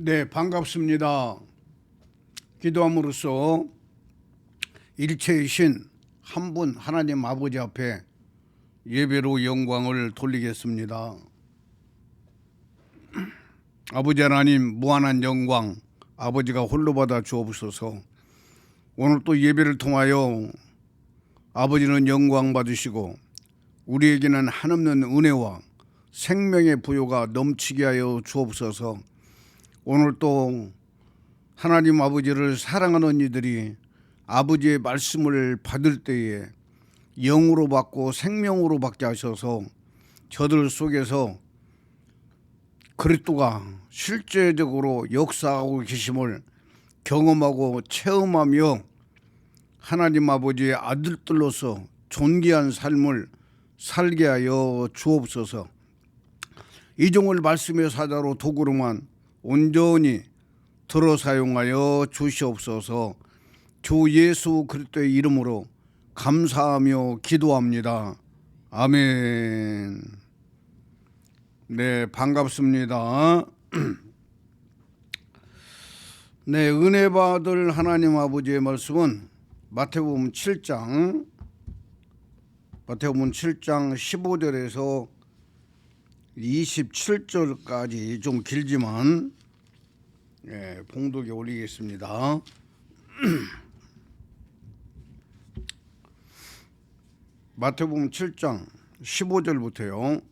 네, 반갑습니다. 기도함으로써 일체이신 한 분 하나님 아버지 앞에 예배로 영광을 돌리겠습니다. 아버지 하나님 무한한 영광 아버지가 홀로 받아 주옵소서. 오늘 또 예배를 통하여 아버지는 영광 받으시고 우리에게는 한없는 은혜와 생명의 부요가 넘치게 하여 주옵소서. 오늘 또 하나님 아버지를 사랑하는 이들이 아버지의 말씀을 받을 때에 영으로 받고 생명으로 받게 하셔서 저들 속에서 그리스도가 실제적으로 역사하고 계심을 경험하고 체험하며 하나님 아버지의 아들들로서 존귀한 삶을 살게 하여 주옵소서. 이종을 말씀의 사자로 도구로만 온전히 들어 사용하여 주시옵소서. 주 예수 그리스도의 이름으로 감사하며 기도합니다. 아멘. 네, 반갑습니다. 네, 은혜 받을 하나님 아버지의 말씀은 마태복음 7장 15절에서 27절까지 좀 길지만 봉독에 올리겠습니다. 마태복음 7장 15절부터요.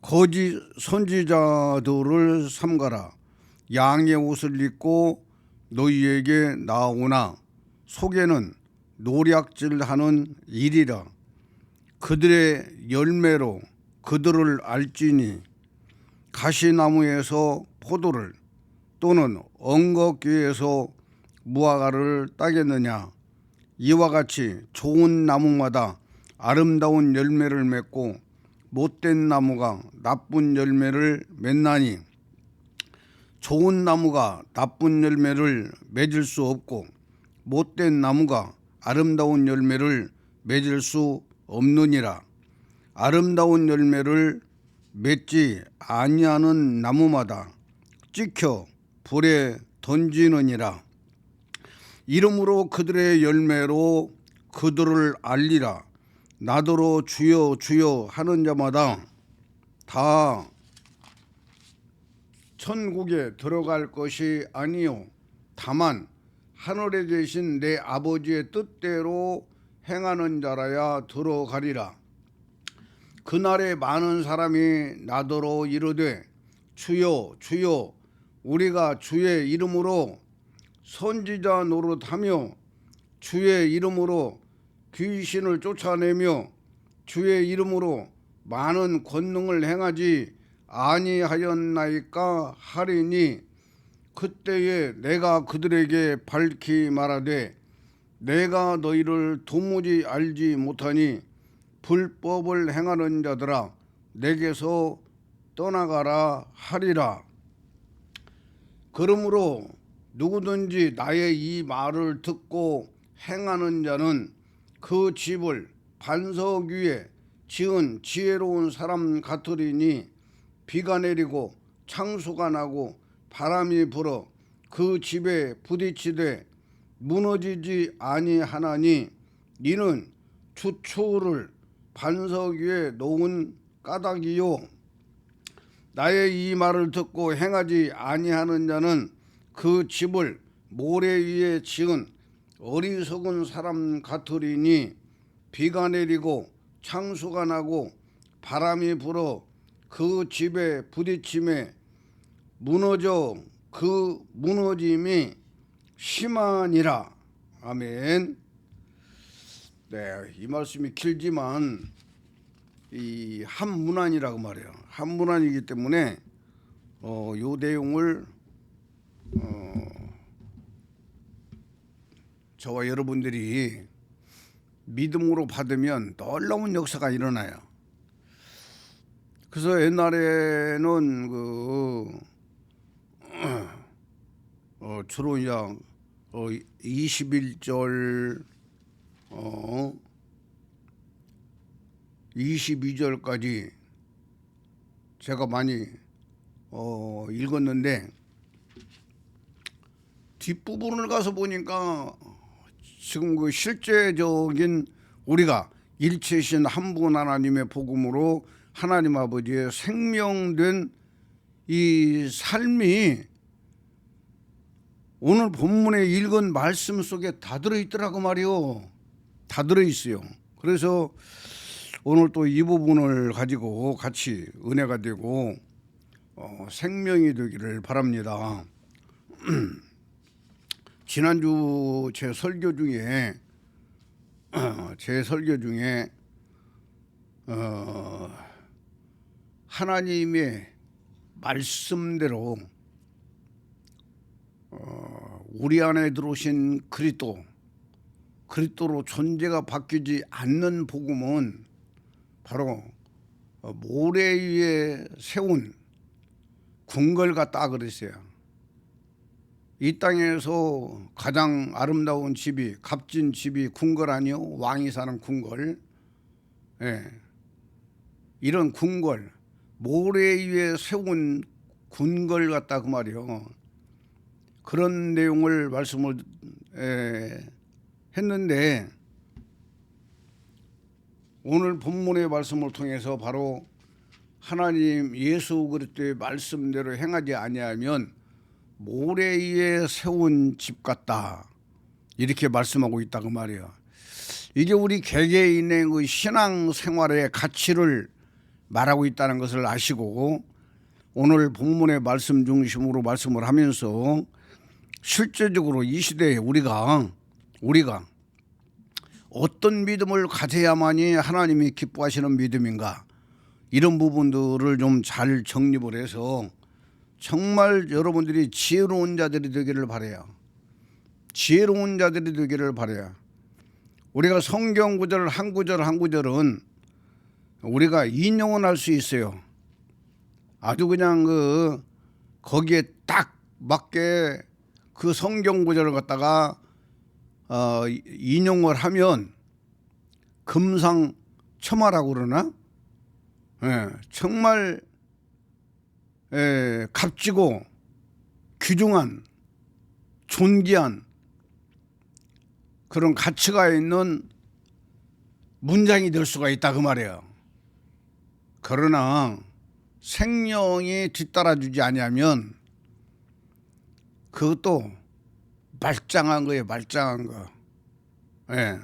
거짓 선지자들을 삼가라. 양의 옷을 입고 너희에게 나오나 속에는 노략질하는 일이라. 그들의 열매로 그들을 알지니 가시나무에서 포도를 또는 엉겅퀴에서 무화과를 따겠느냐. 이와 같이 좋은 나무마다 아름다운 열매를 맺고 못된 나무가 나쁜 열매를 맺나니 좋은 나무가 나쁜 열매를 맺을 수 없고 못된 나무가 아름다운 열매를 맺을 수 없느니라. 아름다운 열매를 맺지 아니하는 나무마다 찍혀 불에 던지느니라. 이름으로 그들의 열매로 그들을 알리라. 나더러 주여 주여 하는 자마다 다 천국에 들어갈 것이 아니요 다만 하늘에 계신 내 아버지의 뜻대로 행하는 자라야 들어가리라. 그날에 많은 사람이 나더러 이르되 주여 주여 우리가 주의 이름으로 선지자 노릇하며 주의 이름으로 귀신을 쫓아내며 주의 이름으로 많은 권능을 행하지 아니하였나이까 하리니 그때에 내가 그들에게 밝히 말하되 내가 너희를 도무지 알지 못하니 불법을 행하는 자들아 내게서 떠나가라 하리라. 그러므로 누구든지 나의 이 말을 듣고 행하는 자는 그 집을 반석 위에 지은 지혜로운 사람 같으리니 비가 내리고 창수가 나고 바람이 불어 그 집에 부딪히되 무너지지 아니하나니 이는 주초를 반석 위에 놓은 까닭이요. 나의 이 말을 듣고 행하지 아니하는 자는 그 집을 모래 위에 지은 어리석은 사람 같으리니 비가 내리고 창수가 나고 바람이 불어 그 집에 부딪힘에 무너져 그 무너짐이 심하니라. 아멘. 네, 이 말씀이 길지만 이 한문안이라고 말해요. 한문안이기 때문에 요 내용을 저와 여러분들이 믿음으로 받으면 놀라운 역사가 일어나요. 그래서 옛날에는 주로 이제 21절 22절까지 제가 많이 읽었는데 뒷부분을 가서 보니까 지금 그 실제적인 우리가 일체신 한 분 하나님의 복음으로 하나님 아버지의 생명된 이 삶이 오늘 본문에 읽은 말씀 속에 다 들어있더라고 말이요. 다 들어있어요. 그래서 오늘 또 이 부분을 가지고 같이 은혜가 되고 생명이 되기를 바랍니다. 지난주 제 설교 중에 하나님의 말씀대로 우리 안에 들어오신 그리스도로 존재가 바뀌지 않는 복음은 바로 모래 위에 세운 궁궐 같다 그랬어요. 이 땅에서 가장 아름다운 집이, 값진 집이 궁궐 아니요? 왕이 사는 궁궐. 예. 이런 궁궐, 모래 위에 세운 궁궐 같다 그 말이요. 그런 내용을 말씀을 했는데 오늘 본문의 말씀을 통해서 바로 하나님 예수 그리스도의 말씀대로 행하지 아니하면 모래 위에 세운 집 같다 이렇게 말씀하고 있다 그 말이에요. 이게 우리 개개인의 그 신앙 생활의 가치를 말하고 있다는 것을 아시고 오늘 본문의 말씀 중심으로 말씀을 하면서 실제적으로 이 시대에 우리가 어떤 믿음을 가져야만이 하나님이 기뻐하시는 믿음인가 이런 부분들을 좀 잘 정립을 해서 정말 여러분들이 지혜로운 자들이 되기를 바라요. 지혜로운 자들이 되기를 바라요. 우리가 성경 구절 한 구절은 우리가 인용은 할 수 있어요. 아주 그냥 거기에 딱 맞게 그 성경 구절을 갖다가 인용을 하면 금상첨화라고 그러나? 예, 정말 값지고 귀중한 존귀한 그런 가치가 있는 문장이 될 수가 있다 그 말이에요. 그러나 생명이 뒤따라주지 아니하면 그것도 말짱한 거예요. 말짱한 거. 예.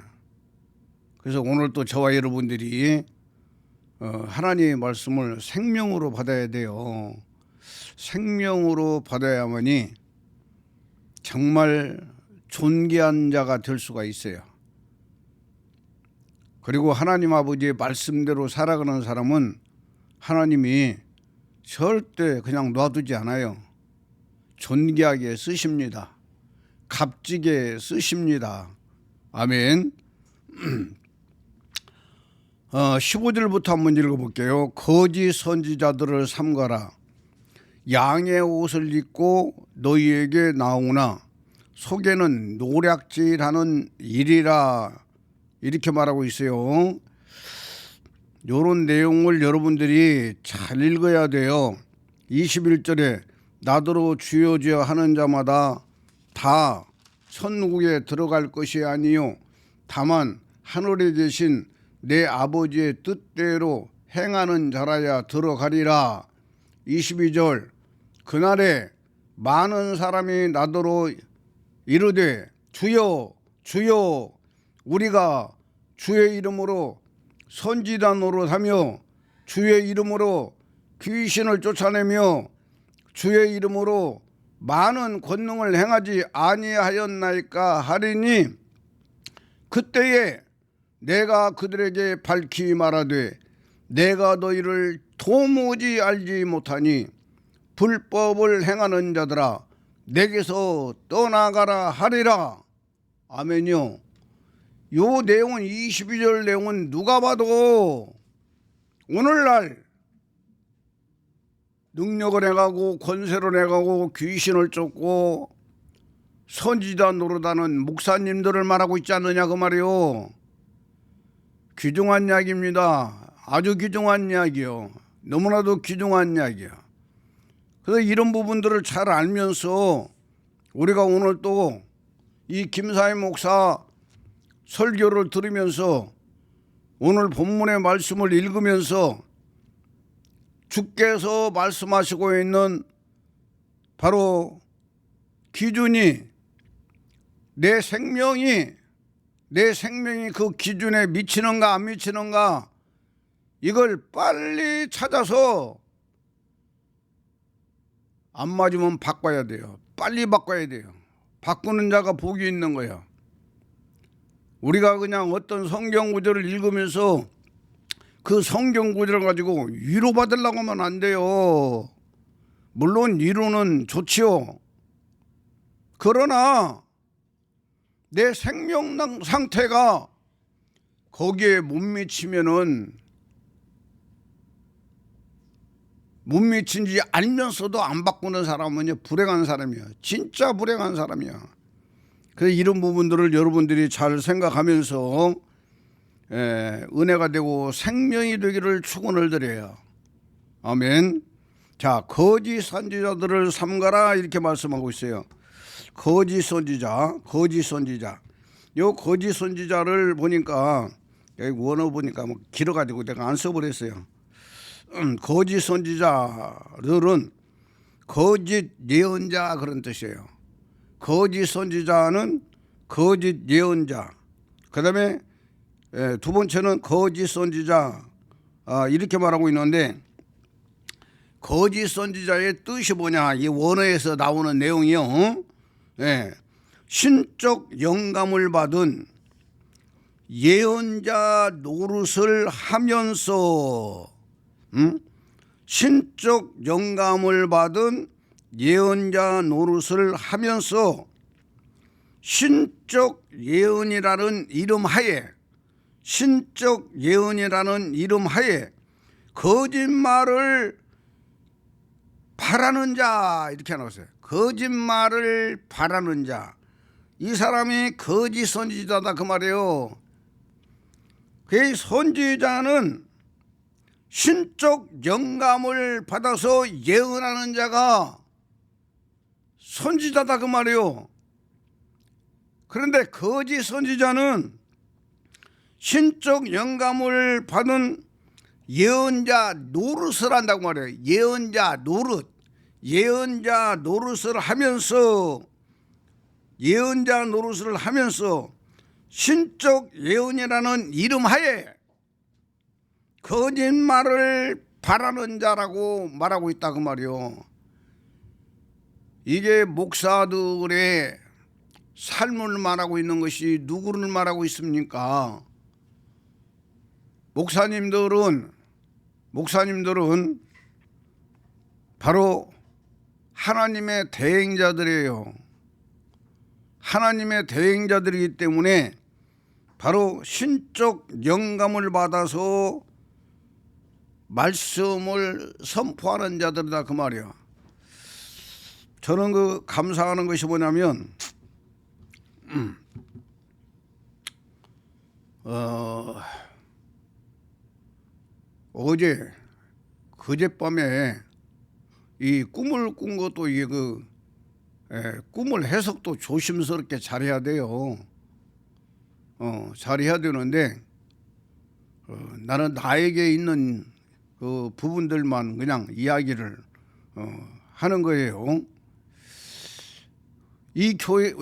그래서 오늘 또 저와 여러분들이 하나님의 말씀을 생명으로 받아야 돼요. 생명으로 받아야만이 정말 존귀한 자가 될 수가 있어요. 그리고 하나님 아버지의 말씀대로 살아가는 사람은 하나님이 절대 그냥 놔두지 않아요. 존귀하게 쓰십니다. 값지게 쓰십니다. 아멘. 15절부터 한번 읽어볼게요. 거짓 선지자들을 삼가라. 양의 옷을 입고 너희에게 나오나 속에는 노략질하는 일이라 이렇게 말하고 있어요. 이런 내용을 여러분들이 잘 읽어야 돼요. 21절에 나더러 주여 주여 하는 자마다 다 천국에 들어갈 것이 아니요 다만 하늘에 계신 내 아버지의 뜻대로 행하는 자라야 들어가리라. 22절 그날에 많은 사람이 나더러 이르되 주여 주여 우리가 주의 이름으로 선지자 노릇하며 주의 이름으로 귀신을 쫓아내며 주의 이름으로 많은 권능을 행하지 아니하였나이까 하리니 그때에 내가 그들에게 밝히 말하되 내가 너희를 도무지 알지 못하니 불법을 행하는 자들아 내게서 떠나가라 하리라. 아멘요. 요 내용은 22절 내용은 누가 봐도 오늘날 능력을 행하고 권세를 행하고 귀신을 쫓고 선지자 노릇하는 목사님들을 말하고 있지 않느냐 그 말이요. 귀중한 이야기입니다. 아주 귀중한 이야기요. 너무나도 귀중한 이야기야. 그래서 이런 부분들을 잘 알면서 우리가 오늘 또 이 김사회 목사 설교를 들으면서 오늘 본문의 말씀을 읽으면서 주께서 말씀하시고 있는 바로 기준이 내 생명이 그 기준에 미치는가 안 미치는가 이걸 빨리 찾아서 안 맞으면 바꿔야 돼요. 빨리 바꿔야 돼요. 바꾸는 자가 복이 있는 거예요. 우리가 그냥 어떤 성경 구절을 읽으면서 그 성경 구절을 가지고 위로받으려고 하면 안 돼요. 물론 위로는 좋지요. 그러나 내 생명 상태가 거기에 못 미친지 알면서도 안 바꾸는 사람은 불행한 사람이야. 진짜 불행한 사람이야. 그래서 이런 부분들을 여러분들이 잘 생각하면서 은혜가 되고 생명이 되기를 축원을 드려요. 아멘. 자, 거짓 선지자들을 삼가라 이렇게 말씀하고 있어요. 거짓 선지자. 요 거짓 선지자를 보니까 여기 원어 보니까 뭐 길어가지고 내가 안 써버렸어요. 거짓 선지자들은 거짓 예언자 그런 뜻이에요. 거짓 선지자는 거짓 예언자. 그다음에 두 번째는 거짓 선지자 이렇게 말하고 있는데 거짓 선지자의 뜻이 뭐냐? 이 원어에서 나오는 내용이요. 신적 영감을 받은 예언자 노릇을 하면서 신적 영감을 받은 예언자 노릇을 하면서 신적 예언이라는 이름 하에 거짓말을 바라는 자 이렇게 나왔어요. 거짓말을 바라는 자. 이 사람이 거짓 선지자다 그 말이에요. 그 선지자는 신적 영감을 받아서 예언하는 자가 선지자다 그 말이에요. 그런데 거짓 선지자는 신적 영감을 받은 예언자 노릇을 한다고 말해요. 예언자 노릇을 하면서 신적 예언이라는 이름 하에 거짓말을 바라는 자라고 말하고 있다 그 말이요. 이게 목사들의 삶을 말하고 있는 것이 누구를 말하고 있습니까? 목사님들은 바로 하나님의 대행자들이에요. 하나님의 대행자들이기 때문에 바로 신적 영감을 받아서 말씀을 선포하는 자들이다 그 말이야. 저는 그 감사하는 것이 뭐냐면 그젯밤에 이 꿈을 꾼 것도 이게 꿈을 해석도 조심스럽게 잘해야 돼요. 잘해야 되는데 나는 나에게 있는 그 부분들만 그냥 이야기를 하는 거예요. 이 교회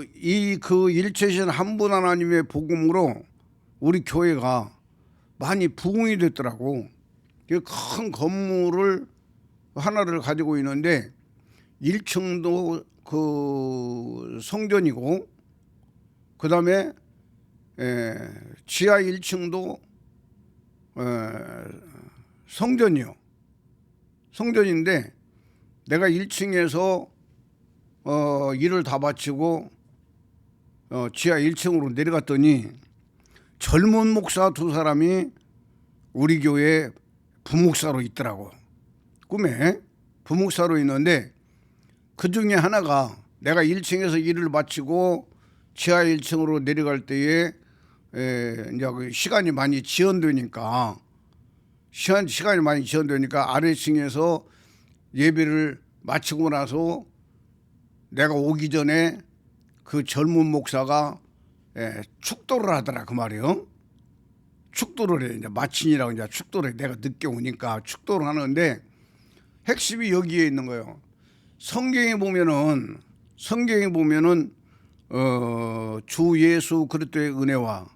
그 일체신 한 분 하나님의 복음으로 우리 교회가 많이 부흥이 됐더라고. 큰 건물을 하나를 가지고 있는데 1층도 그 성전이고 그 다음에 지하 1층도 성전인데 내가 1층에서 일을 다 마치고 지하 1층으로 내려갔더니 젊은 목사 두 사람이 우리 교회 부목사로 있더라고. 꿈에 부목사로 있는데 그 중에 하나가 내가 1층에서 일을 마치고 지하 1층으로 내려갈 때에 이제 시간이 많이 지연되니까 아래층에서 예배를 마치고 나서 내가 오기 전에 그 젊은 목사가 축도를 하더라 그 말이요. 축도를 해. 이제 마친이라고 이제 축도를 해. 내가 늦게 오니까 축도를 하는데 핵심이 여기에 있는 거예요. 성경에 보면은 주 예수 그리스도의 은혜와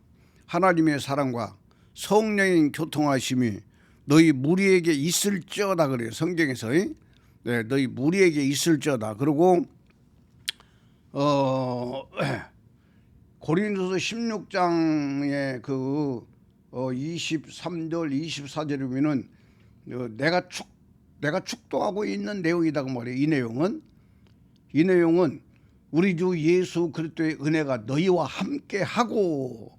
하나님의 사랑과 성령의 교통하심이 너희 무리에게 있을지어다 그래요. 성경에서. 네, 너희 무리에게 있을지어다. 그리고 고린도서 16장의 그 23절 24절에 보면은 내가 축도하고 있는 내용이다 그 말이에요. 이 내용은 우리 주 예수 그리스도의 은혜가 너희와 함께 하고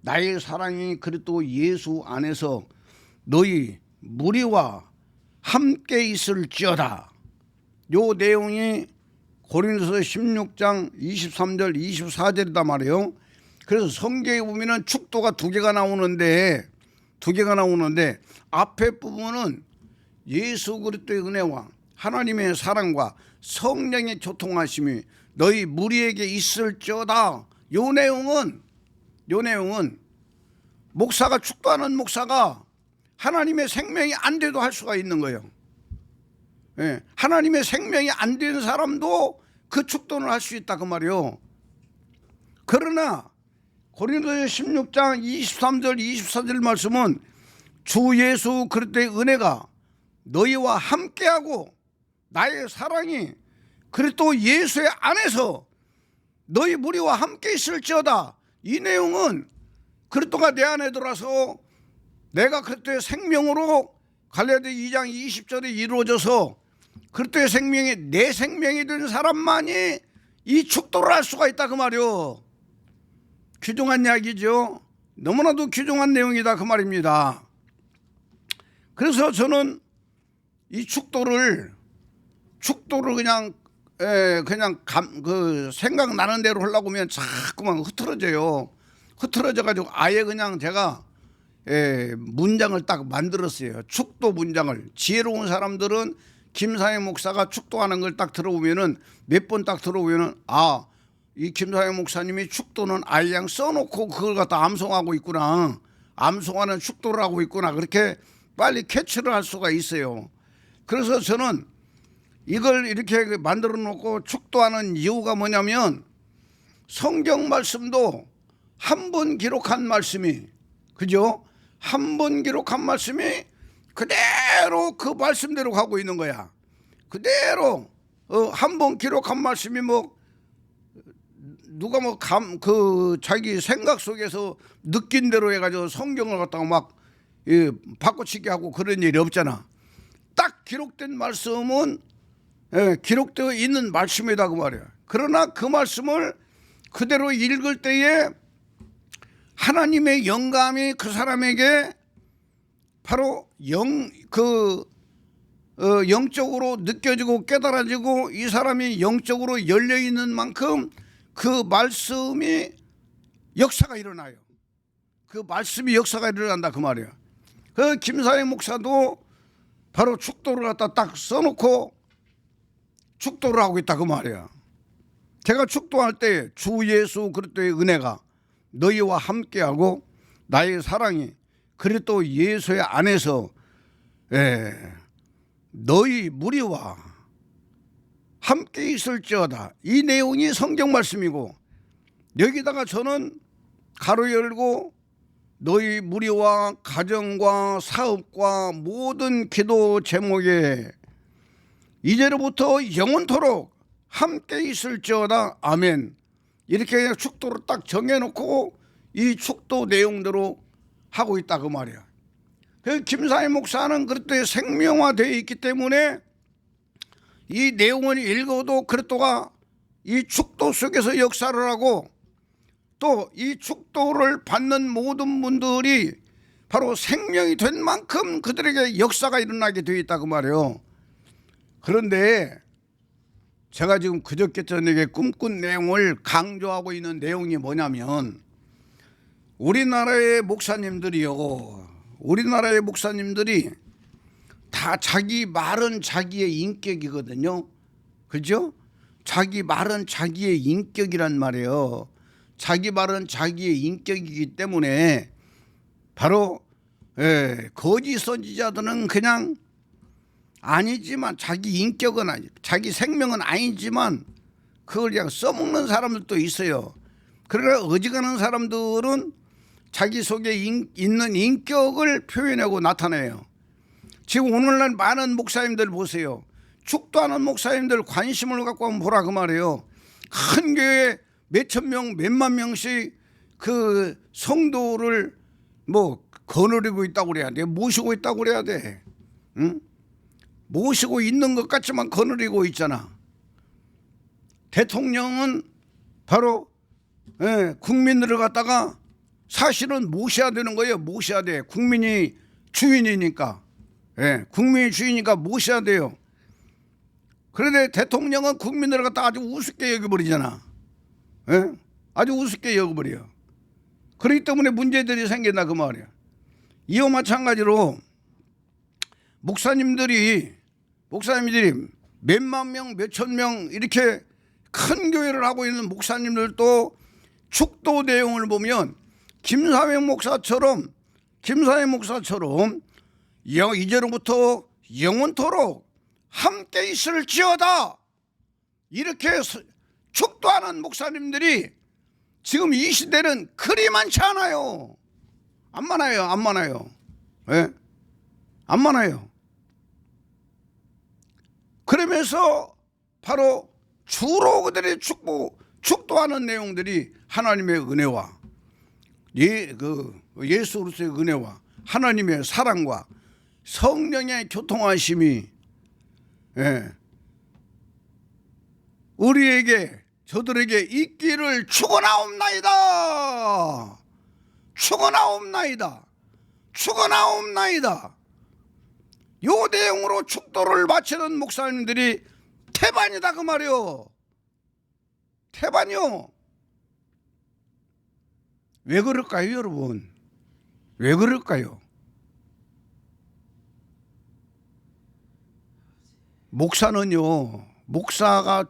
나의 사랑이 그리스도 예수 안에서 너희 무리와 함께 있을지어다. 요 내용이 고린도서 16장 23절 24절이다 말이에요. 그래서 성경에 보면은 축도가 두 개가 나오는데 앞에 부분은 예수 그리스도의 은혜와 하나님의 사랑과 성령의 교통하심이 너희 무리에게 있을지어다. 요 내용은 목사가 축도하는 목사가 하나님의 생명이 안 돼도 할 수가 있는 거예요. 예, 하나님의 생명이 안 되는 사람도 그 축도를 할 수 있다 그 말이요. 그러나 고린도서 16장 23절 24절 말씀은 주 예수 그리스도의 은혜가 너희와 함께하고 나의 사랑이 그리스도 예수의 안에서 너희 무리와 함께 있을지어다. 이 내용은 그리스도가 내 안에 들어와서 내가 그리스도의 생명으로 갈라디아 2장 20절에 이루어져서 그리스도의 생명이 내 생명이 된 사람만이 이 축도를 할 수가 있다 그 말이요. 귀중한 이야기죠. 너무나도 귀중한 내용이다 그 말입니다. 그래서 저는 이 축도를 그냥 그 생각나는 대로 하려고 하면 자꾸만 흐트러져 가지고 아예 그냥 제가 문장을 딱 만들었어요. 축도 문장을. 지혜로운 사람들은 김상현 목사가 축도하는 걸 딱 들어보면은 몇 번 딱 들어보면은 이 김상현 목사님이 축도는 아예 그냥 써놓고 그걸 갖다 암송하고 있구나. 암송하는 축도를 하고 있구나. 그렇게 빨리 캐치를 할 수가 있어요. 그래서 저는 이걸 이렇게 만들어 놓고 축도하는 이유가 뭐냐면 성경 말씀도 한 번 기록한 말씀이 그죠? 한 번 기록한 말씀이 그대로 그 말씀대로 가고 있는 거야. 그대로 한 번 기록한 말씀이 뭐 누가 뭐 자기 생각 속에서 느낀 대로 해가지고 성경을 갖다가 막 바꿔치기 하고 그런 일이 없잖아. 딱 기록된 말씀은 기록되어 있는 말씀이다 그 말이야. 그러나 그 말씀을 그대로 읽을 때에 하나님의 영감이 그 사람에게 바로 영적으로 느껴지고 깨달아지고 이 사람이 영적으로 열려 있는 만큼 그 말씀이 역사가 일어나요. 그 말씀이 역사가 일어난다 그 말이야. 그 김사회 목사도 바로 축도를 갖다 딱 써놓고 축도를 하고 있다 그 말이야. 제가 축도할 때 주 예수 그리스도의 은혜가 너희와 함께하고 나의 사랑이 그리스도 예수의 안에서 너희 무리와 함께 있을지어다. 이 내용이 성경 말씀이고 여기다가 저는 가로 열고 너희 무리와 가정과 사업과 모든 기도 제목에 이제로부터 영원토록 함께 있을지어다. 아멘. 이렇게 축도를 딱 정해놓고 이 축도 내용대로 하고 있다 그 말이야. 그 김사희 목사는 그리스도의 생명화되어 있기 때문에 이 내용을 읽어도 그리스도가 이 축도 속에서 역사를 하고 또 이 축도를 받는 모든 분들이 바로 생명이 된 만큼 그들에게 역사가 일어나게 되어 있다 그 말이에요. 그런데 제가 지금 그저께 저녁에 꿈꾼 내용을 강조하고 있는 내용이 뭐냐면 우리나라의 목사님들이 다 자기 말은 자기의 인격이거든요. 그죠? 자기 말은 자기의 인격이란 말이에요. 자기 말은 자기의 인격이기 때문에 바로 거짓 선지자들은 그냥 아니지만 자기 인격은 아니, 자기 생명은 아니지만 그걸 그냥 써먹는 사람들도 있어요. 그러나 어지간한 사람들은 자기 속에 있는 인격을 표현하고 나타내요. 지금 오늘날 많은 목사님들 보세요. 축도하는 목사님들 관심을 갖고 한번 보라 그 말이에요. 큰 교회 몇천 명, 몇만 명씩 그 성도를 뭐 거느리고 있다고 그래야 돼. 모시고 있다고 그래야 돼. 응? 모시고 있는 것 같지만 거느리고 있잖아. 대통령은 바로 국민들을 갖다가 사실은 모셔야 되는 거예요. 모셔야 돼. 국민이 주인이니까. 국민이 주인이니까 모셔야 돼요. 그런데 대통령은 국민들을 갖다가 아주 우습게 여겨버리잖아. 아주 우습게 여겨버려. 그렇기 때문에 문제들이 생긴다 그 말이야. 이와 마찬가지로 목사님들이 몇만 명, 몇천 명 이렇게 큰 교회를 하고 있는 목사님들도 축도 내용을 보면 김사회 목사처럼 이제로부터 영원토록 함께 있을지어다 이렇게 축도하는 목사님들이 지금 이 시대는 그리 많지 않아요. 안 많아요. 안 많아요. 그러면서 바로 주로 그들의 축도하는 내용들이 하나님의 은혜와 예수 그리스도의 은혜와 하나님의 사랑과 성령의 교통하심이 우리에게 저들에게 있기를 축원하옵나이다. 요 내용으로 축도를 바치는 목사님들이 태반이다 그 말이요. 태반이요. 왜 그럴까요 여러분? 왜 그럴까요? 목사가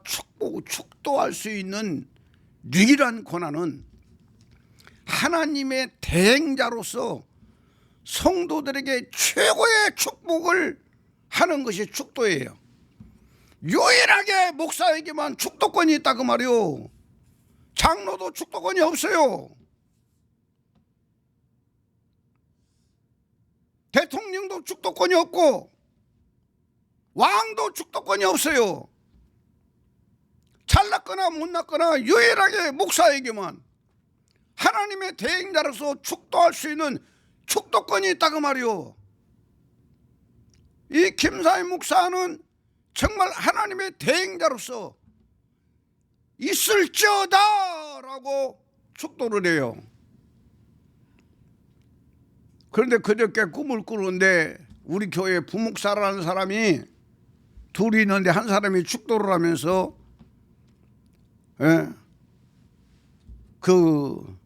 축도할 수 있는 유일한 권한은 하나님의 대행자로서 성도들에게 최고의 축복을 하는 것이 축도예요. 유일하게 목사에게만 축도권이 있다 그 말이요. 장로도 축도권이 없어요. 대통령도 축도권이 없고 왕도 축도권이 없어요. 잘났거나 못났거나 유일하게 목사에게만 하나님의 대행자로서 축도할 수 있는 축도권이 있다 그 말이요. 이 김사희 목사는 정말 하나님의 대행자로서 있을지어다 라고 축도를 해요. 그런데 그저께 꿈을 꾸는데 우리 교회 부목사라는 사람이 둘이 있는데 한 사람이 축도를 하면서 그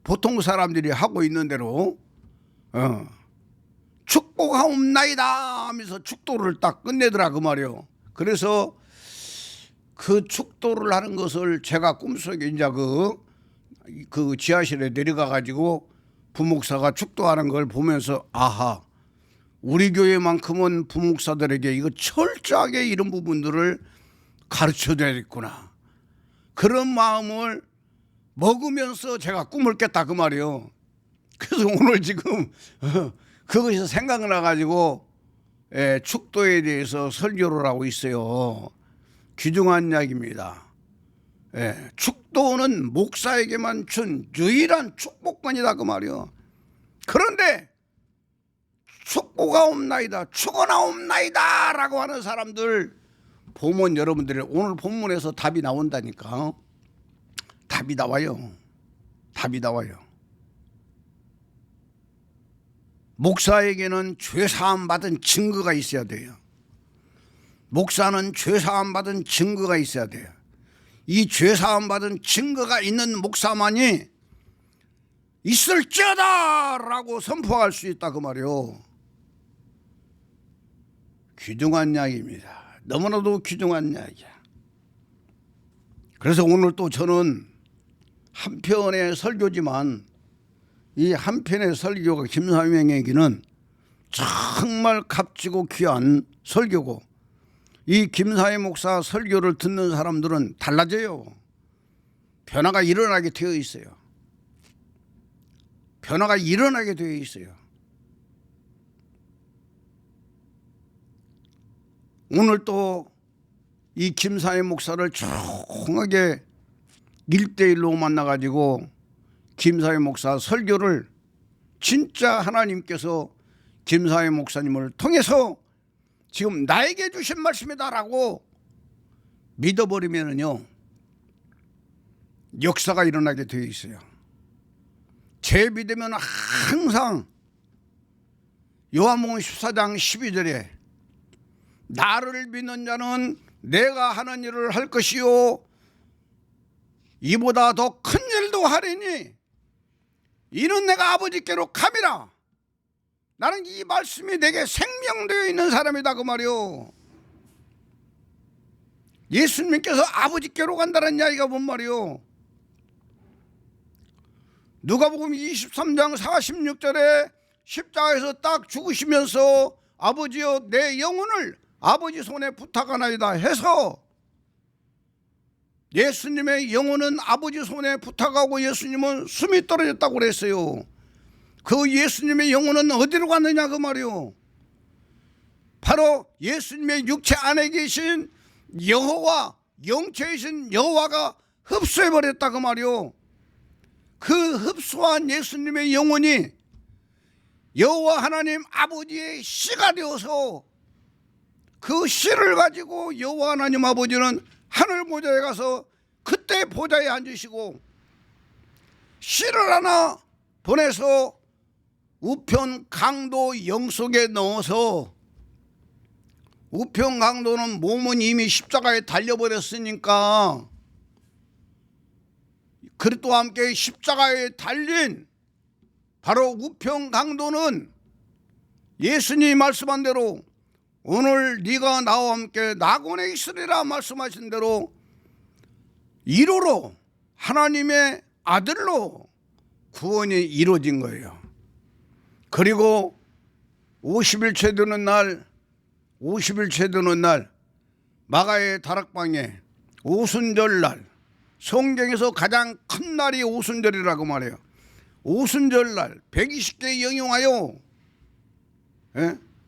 보통 사람들이 하고 있는 대로 축복하옵나이다 하면서 축도를 딱 끝내더라 그 말이요. 그래서 그 축도를 하는 것을 제가 꿈속에 이제 그 지하실에 내려가 가지고 부목사가 축도하는 걸 보면서 아하, 우리 교회만큼은 부목사들에게 이거 철저하게 이런 부분들을 가르쳐 줘야겠구나. 그런 마음을 먹으면서 제가 꿈을 깼다 그 말이에요. 그래서 오늘 지금 그것이 생각나 가지고 축도에 대해서 설교를 하고 있어요. 귀중한 이야기입니다. 축도는 목사에게만 준 유일한 축복권이다 그 말이요. 그런데 축복하옵나이다, 축원하옵나이다 라고 하는 사람들 보면 여러분들이 오늘 본문에서 답이 나온다니까. 답이 나와요. 목사에게는 죄사함 받은 증거가 있어야 돼요. 목사는 죄사함 받은 증거가 있어야 돼요. 이 죄사함 받은 증거가 있는 목사만이 있을지어다 라고 선포할 수 있다 그 말이요. 귀중한 이야기입니다. 너무나도 귀중한 이야기야. 그래서 오늘 또 저는 한 편의 설교지만 이 한 편의 설교가 김사명에게는 정말 값지고 귀한 설교고, 이 김사회 목사 설교를 듣는 사람들은 달라져요. 변화가 일어나게 되어 있어요. 변화가 일어나게 되어 있어요. 오늘 또 이 김사회 목사를 조용하게 1대1로 만나가지고 김사회 목사 설교를 진짜 하나님께서 김사회 목사님을 통해서 지금 나에게 주신 말씀이다라고 믿어버리면요, 역사가 일어나게 되어 있어요. 제 믿으면 항상 요한복음 14장 12절에 나를 믿는 자는 내가 하는 일을 할 것이요 이보다 더 큰 일도 하리니 이는 내가 아버지께로 감이라. 나는 이 말씀이 내게 생명되어 있는 사람이다 그 말이요. 예수님께서 아버지께로 간다는 이야기가 뭔 말이요. 누가복음 23장 46절에 십자가에서 딱 죽으시면서 아버지여 내 영혼을 아버지 손에 부탁하나이다 해서 예수님의 영혼은 아버지 손에 부탁하고 예수님은 숨이 떨어졌다고 그랬어요. 그 예수님의 영혼은 어디로 갔느냐 그 말이요. 바로 예수님의 육체 안에 계신 여호와, 영체이신 여호와가 흡수해버렸다 그 말이요. 그 흡수한 예수님의 영혼이 여호와 하나님 아버지의 씨가 되어서 그 씨를 가지고 여호와 하나님 아버지는 하늘 보좌에 가서 그때 보좌에 앉으시고 씨를 하나 보내서 우편 강도 영 속에 넣어서, 우편 강도는 몸은 이미 십자가에 달려버렸으니까 그리스도와 함께 십자가에 달린 바로 우편 강도는 예수님이 말씀한 대로 오늘 네가 나와 함께 낙원에 있으리라 말씀하신 대로 1호로 하나님의 아들로 구원이 이루어진 거예요. 그리고 50일째 되는 날 마가의 다락방에 오순절날, 성경에서 가장 큰 날이 오순절이라고 말해요. 오순절날 120개의 영이 와요.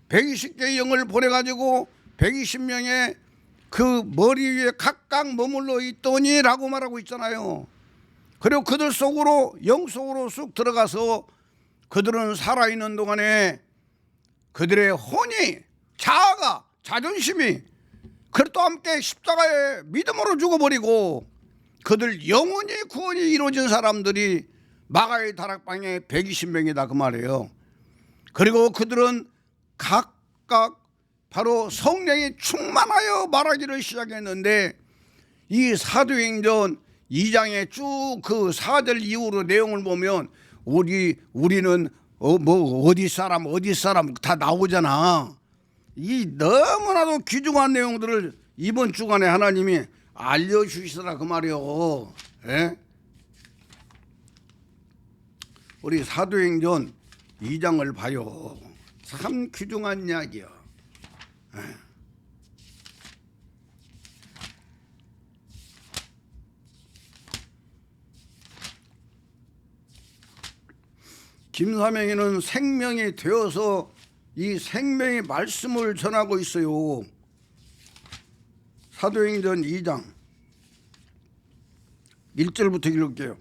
120개의 영을 보내가지고 120명의 그 머리 위에 각각 머물러 있더니 라고 말하고 있잖아요. 그리고 그들 속으로, 영 속으로 쑥 들어가서 그들은 살아있는 동안에 그들의 혼이, 자아가, 자존심이 그리스도와 함께 십자가에 믿음으로 죽어버리고 그들 영원히 구원이 이루어진 사람들이 마가의 다락방에 120명이다 그 말이에요. 그리고 그들은 각각 바로 성령이 충만하여 말하기를 시작했는데, 이 사도행전 2장의 쭉 그 4절 이후로 내용을 보면 우리는 어디 사람 다 나오잖아. 이 너무나도 귀중한 내용들을 이번 주간에 하나님이 알려주시더라 그 말이요. 예? 우리 사도행전 2장을 봐요. 참 귀중한 이야기요. 김사명이는 생명이 되어서 이 생명의 말씀을 전하고 있어요. 사도행전 2장 1절부터 읽을게요.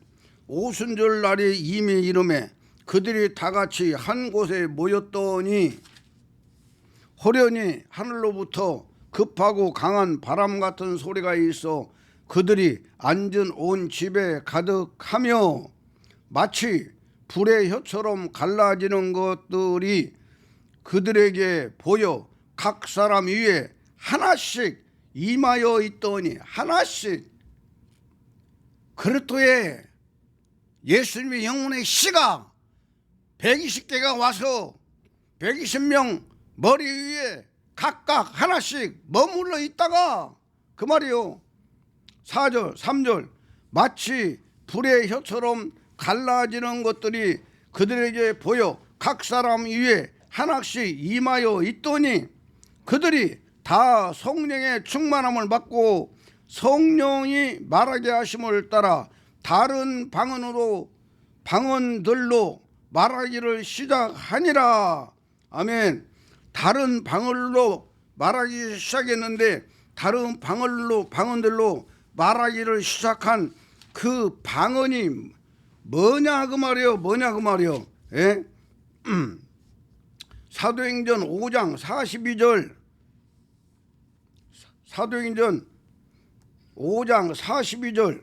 오순절 날이 이미 이름에 그들이 다 같이 한 곳에 모였더니 호련히 하늘로부터 급하고 강한 바람 같은 소리가 있어 그들이 앉은 온 집에 가득하며 마치 불의 혀처럼 갈라지는 것들이 그들에게 보여 각 사람 위에 하나씩 임하여 있더니, 하나씩 그리스도의 예수님의 영혼의 씨가 120개가 와서 120명 머리 위에 각각 하나씩 머물러 있다가 그 말이요. 4절 3절 마치 불의 혀처럼 갈라지는 것들이 그들에게 보여 각 사람 위에 하나씩 임하여 있더니 그들이 다 성령의 충만함을 받고 성령이 말하게 하심을 따라 다른 방언들로 말하기를 시작하니라. 아멘. 다른 방언으로 말하기 시작했는데 다른 방언들로 말하기를 시작한 그 방언이 뭐냐 그 말이요. 예? 사도행전 5장 42절 사도행전 5장 42절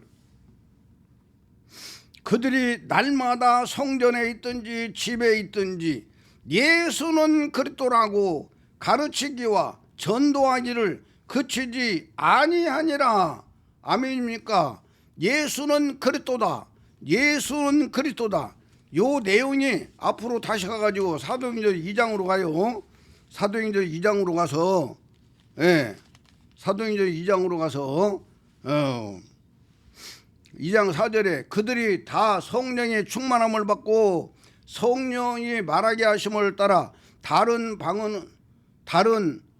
그들이 날마다 성전에 있든지 집에 있든지 예수는 그리스도라고 가르치기와 전도하기를 그치지 아니하니라. 아멘입니까? 예수는 그리스도다. 예수는 그리스도다. 요 내용이 앞으로 다시 가가지고 사도행전 2장으로 가요. 사도행전 2장으로 가서 사도행전 2장으로 가서 2장 4절에 그들이 다 성령의 충만함을 받고 성령이 말하게 하심을 따라 다른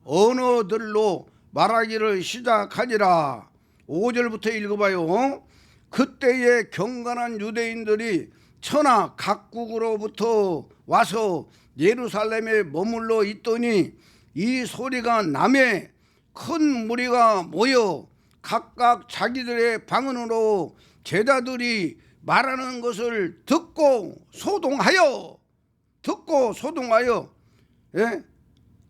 언어들로 말하기를 시작하니라. 5절부터 읽어봐요. 그때에 경건한 유대인들이 천하 각국으로부터 와서 예루살렘에 머물러 있더니 이 소리가 나매 큰 무리가 모여 각각 자기들의 방언으로 제자들이 말하는 것을 듣고 소동하여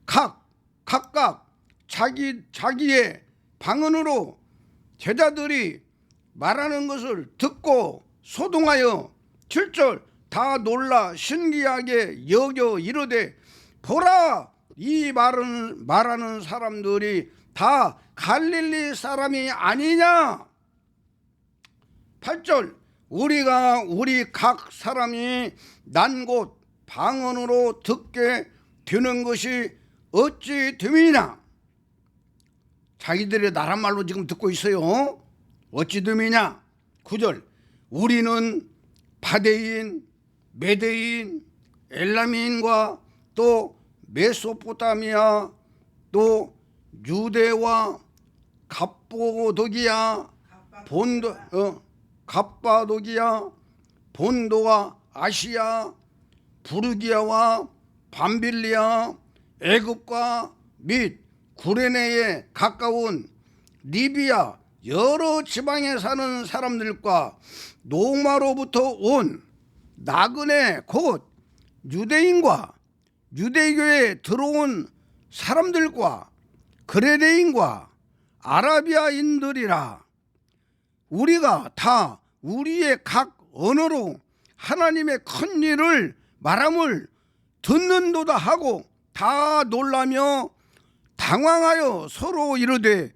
각각 자기의 방언으로 제자들이 말하는 것을 듣고 소동하여 7절 다 놀라 신기하게 여겨 이르되 보라 이 말하는 사람들이 다 갈릴리 사람이 아니냐. 8절 우리 각 사람이 난 곳 방언으로 듣게 되는 것이 어찌 됨이냐. 자기들의 나라 말로 지금 듣고 있어요. 어찌 됨이냐. 9절 우리는 바데인, 메데인, 엘라민과 또 메소포타미아 또 유대와 갑바도기아 본도와 아시아 부르기아와 밤빌리아 애굽과 및 구레네에 가까운 리비아 여러 지방에 사는 사람들과 노마로부터 온 나그네 곧 유대인과 유대교에 들어온 사람들과 그레네인과 아라비아인들이라. 우리가 다 우리의 각 언어로 하나님의 큰 일을 말함을 듣는도다 하고 다 놀라며 당황하여 서로 이르되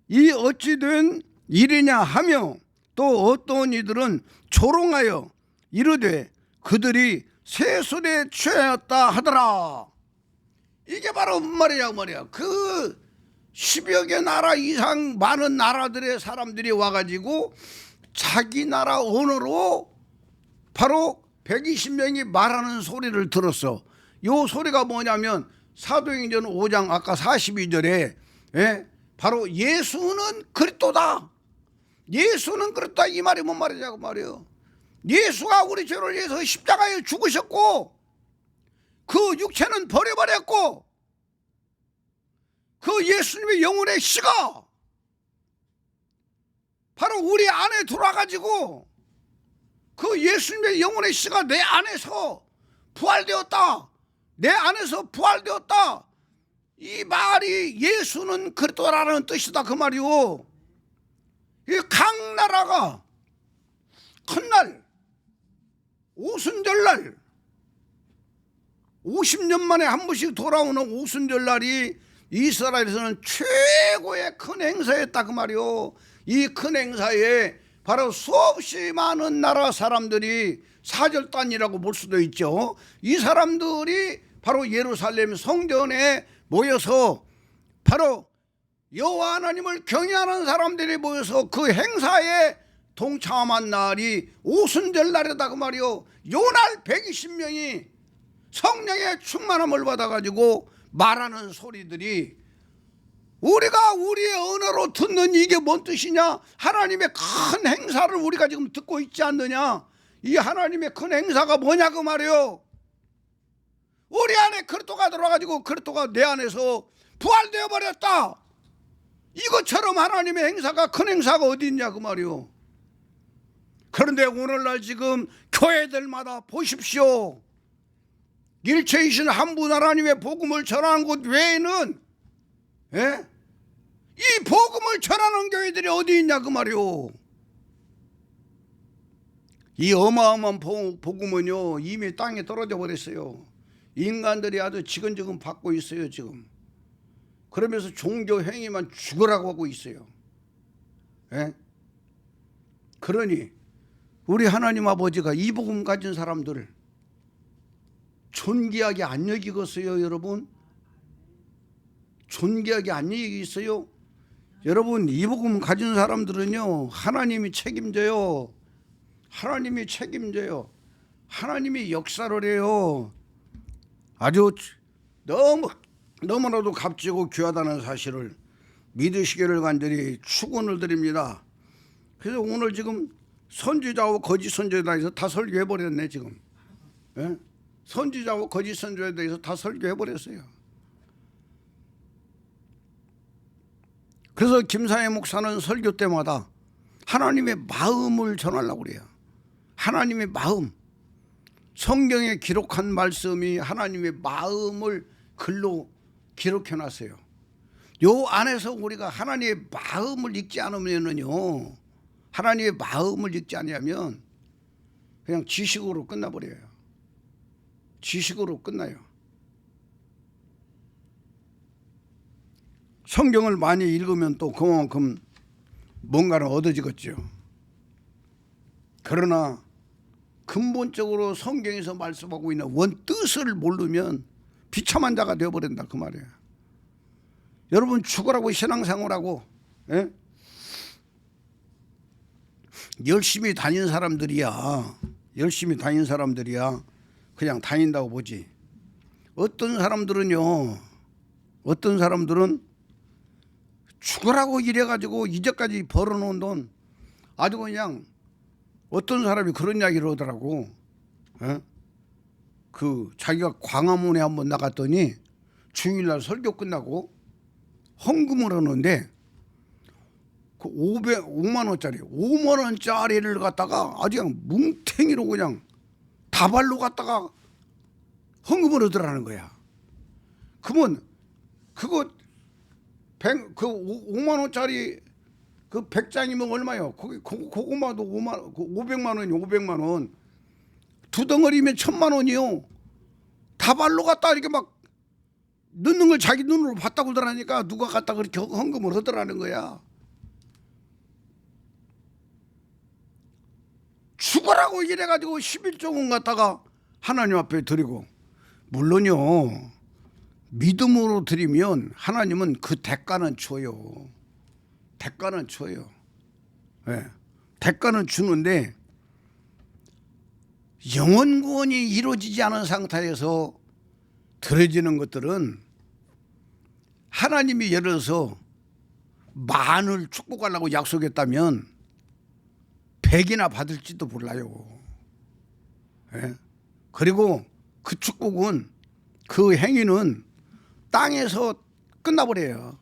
이 어찌 된 일이냐 하며 또 어떤 이들은 조롱하여 이르되 그들이 세술에 취하였다 하더라. 이게 바로 말이야. 그 10여 개 나라 이상 많은 나라들의 사람들이 와가지고 자기 나라 언어로 바로 120명이 말하는 소리를 들었어. 요 소리가 뭐냐면 사도행전 5장 아까 42절에 바로 예수는 그리스도다. 예수는 그리스도다 이 말이 뭔 말이냐고 말이에요. 예수가 우리 죄를 위해서 십자가에 죽으셨고 그 육체는 버려버렸고 그 예수님의 영혼의 씨가 바로 우리 안에 들어와가지고 그 예수님의 영혼의 씨가 내 안에서 부활되었다. 내 안에서 부활되었다. 이 말이 예수는 그리스도라는 뜻이다 그 말이요. 이 각 나라가 큰날 오순절날 50년 만에 한 번씩 돌아오는 오순절날이 이스라엘에서는 최고의 큰 행사였다 그 말이요. 이 큰 행사에 바로 수없이 많은 나라 사람들이 사절단이라고 볼 수도 있죠. 이 사람들이 바로 예루살렘 성전에 모여서 바로 여호와 하나님을 경외하는 사람들이 모여서 그 행사에 동참한 날이 오순절 날이다 그 말이요. 요날 120명이 성령의 충만함을 받아가지고 말하는 소리들이 우리가 우리의 언어로 듣는 이게 뭔 뜻이냐? 하나님의 큰 행사를 우리가 지금 듣고 있지 않느냐? 이 하나님의 큰 행사가 뭐냐 그 말이요. 우리 안에 그리스도가 들어와가지고 그리스도가 내 안에서 부활되어 버렸다. 이것처럼 하나님의 행사가 큰 행사가 어디 있냐 그 말이요. 그런데 오늘날 지금 교회들마다 보십시오. 일체이신 한 분 하나님의 복음을 전하는 곳 외에는 이 복음을 전하는 교회들이 어디 있냐 그 말이요. 이 어마어마한 복음은요 이미 땅에 떨어져 버렸어요. 인간들이 아주 지근지근 받고 있어요 지금. 그러면서 종교 행위만 죽으라고 하고 있어요. 그러니 우리 하나님 아버지가 이 복음 가진 사람들을 존귀하게 안 여기겠어요 여러분? 존귀하게 안 여기겠어요? 여러분 이 복음 가진 사람들은요 하나님이 책임져요. 하나님이 책임져요. 하나님이 역사를 해요. 아주 너무나도 값지고 귀하다는 사실을 믿으시기를 간절히 축원을 드립니다. 그래서 오늘 지금 선지자와 거짓 선지자에 대해서 다 설교해버렸네 지금. 선지자와 거짓 선지자에 대해서 다 설교해버렸어요. 그래서 김사회 목사는 설교 때마다 하나님의 마음을 전하려고 그래요. 하나님의 마음. 성경에 기록한 말씀이 하나님의 마음을 글로 기록해놨어요. 요 안에서 우리가 하나님의 마음을 읽지 않으면요, 하나님의 마음을 읽지 않으면 그냥 지식으로 끝나버려요. 지식으로 끝나요. 성경을 많이 읽으면 또 그만큼 뭔가를 얻어지겠죠. 그러나 근본적으로 성경에서 말씀하고 있는 원 뜻을 모르면 비참한 자가 되어버린다 그 말이에요. 여러분 죽으라고 신앙생활하고 열심히 다닌 사람들이야. 열심히 다닌 사람들이야. 그냥 다닌다고 보지. 어떤 사람들은요, 어떤 사람들은 죽으라고 이래가지고 이제까지 벌어놓은 돈 아주 그냥 어떤 사람이 그런 이야기를 하더라고. 그 자기가 광화문에 한번 나갔더니 주일날 설교 끝나고 헌금을 하는데 그 5만 원짜리 5만 원짜리를 갖다가 아주 그냥 뭉탱이로 그냥 다발로 갖다가 헌금을 하더라는 거야. 그러면 그거 5만 원짜리 그 100장이면 얼마요? 그거마도 500만 원이 500만 원. 두 덩어리면 1000만 원이요. 다발로 갖다 이렇게 막 넣는 걸 자기 눈으로 봤다고 그러니까 누가 갖다 그렇게 헌금을 하더라는 거야. 죽으라고 이래가지고 11조금 갖다가 하나님 앞에 드리고, 물론요 믿음으로 드리면 하나님은 그 대가는 줘요. 대가는 줘요. 대가는 주는데 영원 구원이 이루어지지 않은 상태에서 드려지는 것들은 하나님이 예를 들어서 만을 축복하려고 약속했다면 100이나 받을지도 몰라요. 그리고 그 축복은, 그 행위는 땅에서 끝나버려요.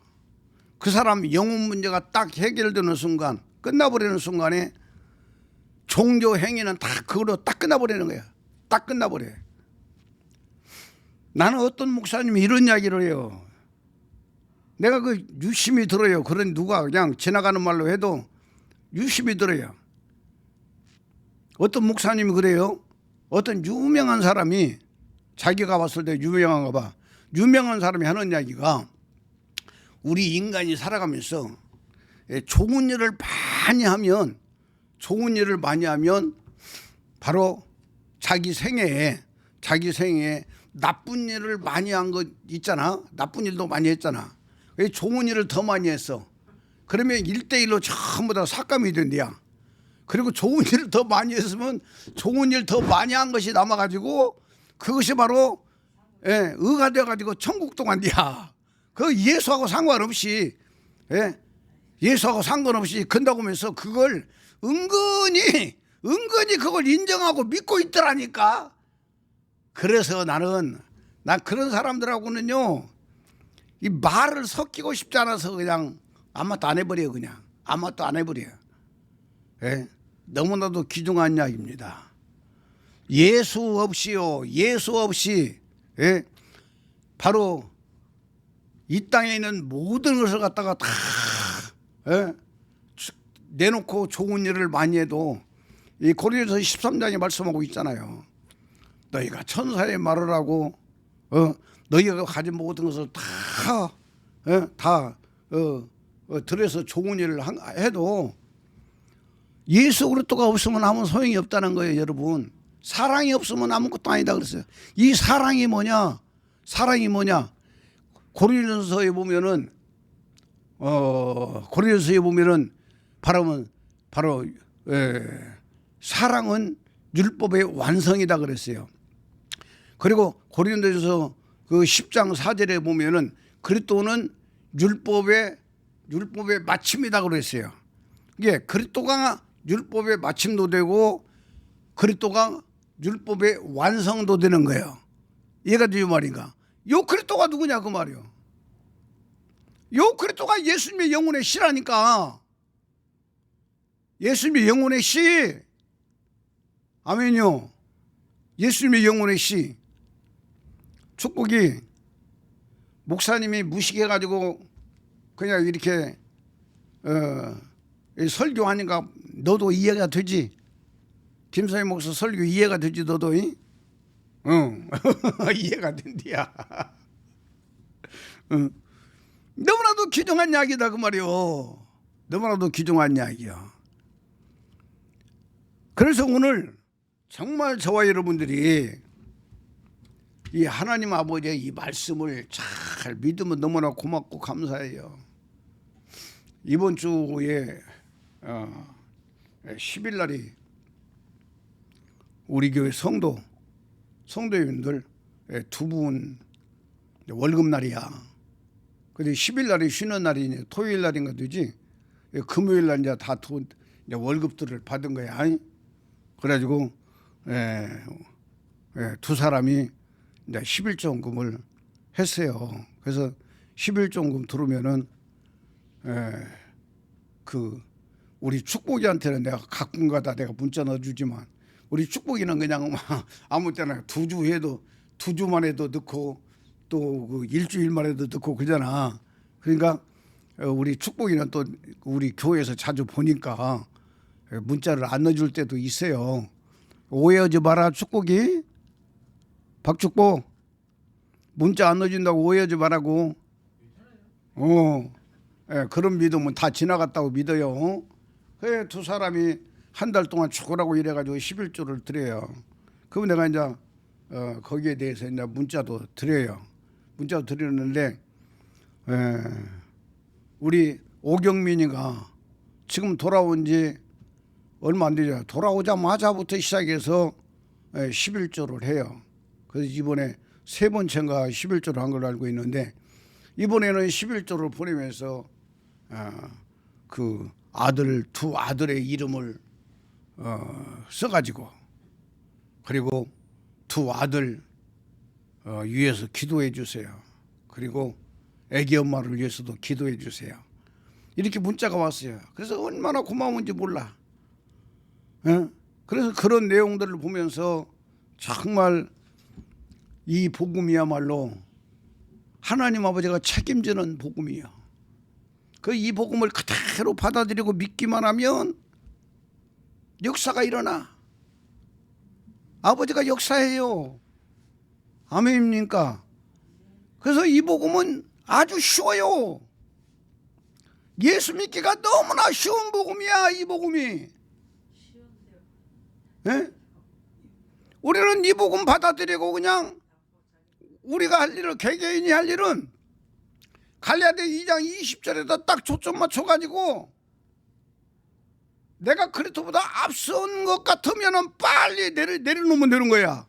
그 사람 영혼 문제가 딱 해결되는 순간, 끝나버리는 순간에 종교 행위는 다 그걸로 딱 끝나버리는 거야. 딱 끝나버려요. 나는 어떤 목사님이 이런 이야기를 해요. 내가 그 유심히 들어요. 그런 누가 그냥 지나가는 말로 해도 유심히 들어요. 어떤 목사님이 그래요. 어떤 유명한 사람이, 자기가 봤을 때 유명한가 봐. 유명한 사람이 하는 이야기가, 우리 인간이 살아가면서 좋은 일을 많이 하면, 좋은 일을 많이 하면 바로 자기 생애에 나쁜 일을 많이 한 거 있잖아. 나쁜 일도 많이 했잖아. 좋은 일을 더 많이 했어. 그러면 1대1로 전부 다 삭감이 된대야. 그리고 좋은 일을 더 많이 했으면 좋은 일 더 많이 한 것이 남아가지고 그것이 바로 의가 돼가지고 천국도 간대야. 그 예수하고 상관없이 예수하고 상관없이 건다고 하면서 그걸 은근히 그걸 인정하고 믿고 있더라니까. 그래서 난 그런 사람들하고는요 이 말을 섞이고 싶지 않아서 그냥 아무 말도 안 해버려. 그냥 아무 말도 안 해버려. 너무나도 귀중한 이야기입니다. 예수 없이요, 예수 없이 바로 이 땅에 있는 모든 것을 갖다가 다 내놓고 좋은 일을 많이 해도 이 고린도서 13장에 말씀하고 있잖아요. 너희가 천사의 말을 하고 너희가 가진 모든 것을 다 들여서 좋은 일을 해도 예수 그리스도가 없으면 아무 소용이 없다는 거예요. 여러분, 사랑이 없으면 아무것도 아니다 그랬어요. 이 사랑이 뭐냐? 고린도서에 보면은 바로 사랑은 율법의 완성이다 그랬어요. 그리고 고린도서 그 10장 4절에 보면은 그리스도는 율법의 마침이다 그랬어요. 이게 그리스도가 율법의 마침도 되고 그리스도가 율법의 완성도 되는 거예요. 이해가 되는 말인가? 요 그리스도가 누구냐 그 말이요. 요 그리스도가 예수님의 영혼의 씨라니까. 예수님의 영혼의 씨. 아멘요. 예수님의 영혼의 씨. 축복이 목사님이 무식해가지고 그냥 이렇게 설교하니까 너도 이해가 되지? 김사희 목사 설교 이해가 되지 너도? 응. 이해가 된디야. 응. 너무나도 귀중한 이야기다 그 말이요. 너무나도 귀중한 이야기야. 그래서 오늘 정말 저와 여러분들이 이 하나님 아버지의 이 말씀을 잘 믿으면 너무나 고맙고 감사해요. 이번 주에 10일 날이 우리 교회 성도님들 두 분 월급 날이야. 근데 10일 날이 쉬는 날이니 토요일 날인가 되지. 금요일 날 이제 다 이제 월급들을 받은 거야. 그래가지고 두 사람이 이제 11조금을 했어요. 그래서 11조금 들어오면은 그 우리 축복이한테는 내가 가끔가다 내가 문자 넣어주지만 우리 축복이는 그냥 아무 때나 2주 해도 2주만 해도 넣고 또 그 일주일만 해도 넣고 그러잖아. 그러니까 우리 축복이는 또 우리 교회에서 자주 보니까 문자를 안 넣어줄 때도 있어요. 오해하지 마라 축복이. 박축복 문자 안 넣어준다고 오해하지 말라고. 그런 믿음은 다 지나갔다고 믿어요. 그래 두 사람이 한 달 동안 죽으라고 이래가지고 11조를 드려요. 그럼 내가 이제 거기에 대해서 이제 문자도 드려요. 문자도 드리는데 우리 오경민이가 지금 돌아온 지 얼마 안 되죠. 돌아오자마자부터 시작해서 11조를 해요. 그래서 이번에 3번째인가 11조를 한 걸로 알고 있는데 이번에는 11조를 보내면서 그 두 아들의 이름을 써가지고 그리고 두 아들 위해서 기도해 주세요. 그리고 애기 엄마를 위해서도 기도해 주세요. 이렇게 문자가 왔어요. 그래서 얼마나 고마운지 몰라. 그래서 그런 내용들을 보면서 정말 이 복음이야말로 하나님 아버지가 책임지는 복음이에요. 그 이 복음을 그대로 받아들이고 믿기만 하면 역사가 일어나. 아버지가 역사해요. 아멘입니까? 그래서 이 복음은 아주 쉬워요. 예수 믿기가 너무나 쉬운 복음이야. 이 복음이. 우리는 이 복음 받아들이고 그냥 우리가 할 일은 개개인이 할 일은 갈라디아 2장 20절에다 딱 초점 맞춰가지고 내가 그리스도보다 앞선 것 같으면 빨리 내려놓으면 되는 거야.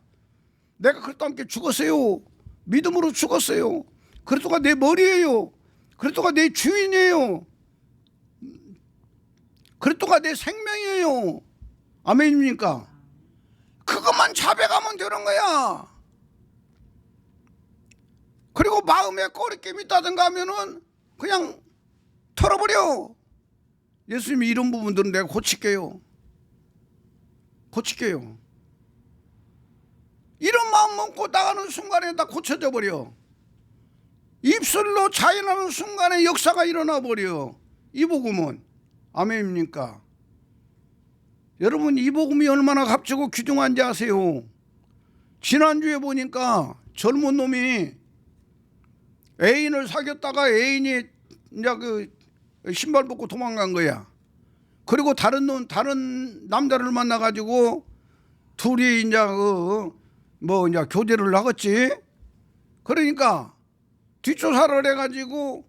내가 그리스도와 함께 죽었어요. 믿음으로 죽었어요. 그리스도가 내 머리예요. 그리스도가 내 주인이에요. 그리스도가 내 생명이에요. 아멘입니까? 그것만 자백하면 되는 거야. 그리고 마음에 꺼리낌이 있다든가 하면은 그냥 털어버려. 예수님이 이런 부분들은 내가 고칠게요. 이런 마음 먹고 나가는 순간에 다 고쳐져 버려. 입술로 자인하는 순간에 역사가 일어나 버려. 이 복음은. 아멘입니까? 여러분, 이 복음이 얼마나 값지고 귀중한지 아세요? 지난주에 보니까 젊은 놈이 애인을 사귀었다가 애인이 이제 그 신발 벗고 도망간 거야. 그리고 다른 남자를 만나가지고 둘이 이제 이제 교제를 하겠지. 그러니까 뒷조사를 해가지고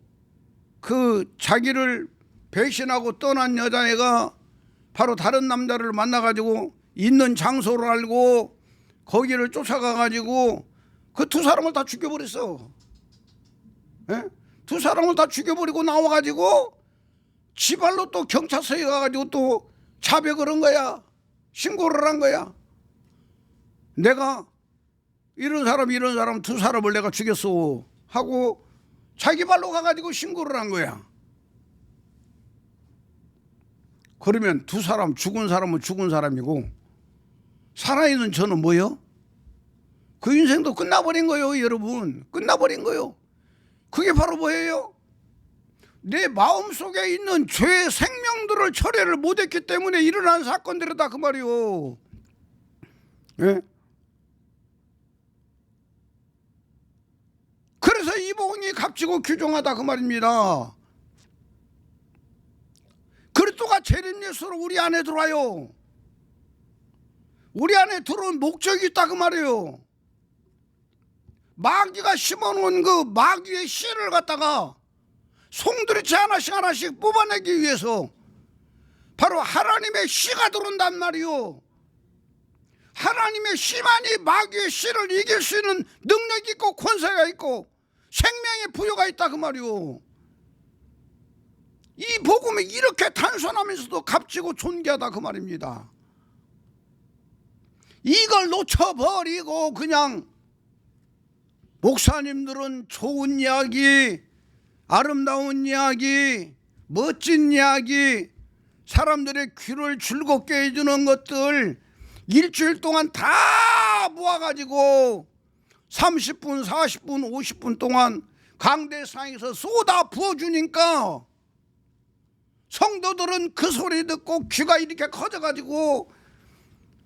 그 자기를 배신하고 떠난 여자애가 바로 다른 남자를 만나가지고 있는 장소를 알고 거기를 쫓아가가지고 그 두 사람을 다 죽여버렸어. 예? 두 사람을 다 죽여버리고 나와가지고 지발로 또 경찰서에 가가지고 또 자백을 한 거야. 신고를 한 거야. 내가 이런 사람 두 사람을 내가 죽였어 하고 자기 발로 가가지고 신고를 한 거야. 그러면 두 사람, 죽은 사람은 죽은 사람이고 살아있는 저는 뭐요? 그 인생도 끝나버린 거예요. 여러분, 끝나버린 거예요. 그게 바로 뭐예요? 내 마음속에 있는 죄의 생명들을 처리를 못했기 때문에 일어난 사건들이다 그 말이요. 예? 그래서 이 복음이 값지고 귀중하다 그 말입니다. 그리스도가 재림 예수로 우리 안에 들어와요. 우리 안에 들어온 목적이 있다 그 말이에요. 마귀가 심어놓은 그 마귀의 씨를 갖다가 송두리째 하나씩 뽑아내기 위해서 바로 하나님의 씨가 들어온단 말이요. 하나님의 씨만이 마귀의 씨를 이길 수 있는 능력이 있고 권세가 있고 생명의 부여가 있다 그 말이요. 이 복음이 이렇게 단순하면서도 값지고 존귀하다 그 말입니다. 이걸 놓쳐버리고 그냥 목사님들은 좋은 이야기, 아름다운 이야기, 멋진 이야기, 사람들의 귀를 즐겁게 해주는 것들 일주일 동안 다 모아가지고 30분, 40분, 50분 동안 강대상에서 쏟아 부어주니까 성도들은 그 소리 듣고 귀가 이렇게 커져가지고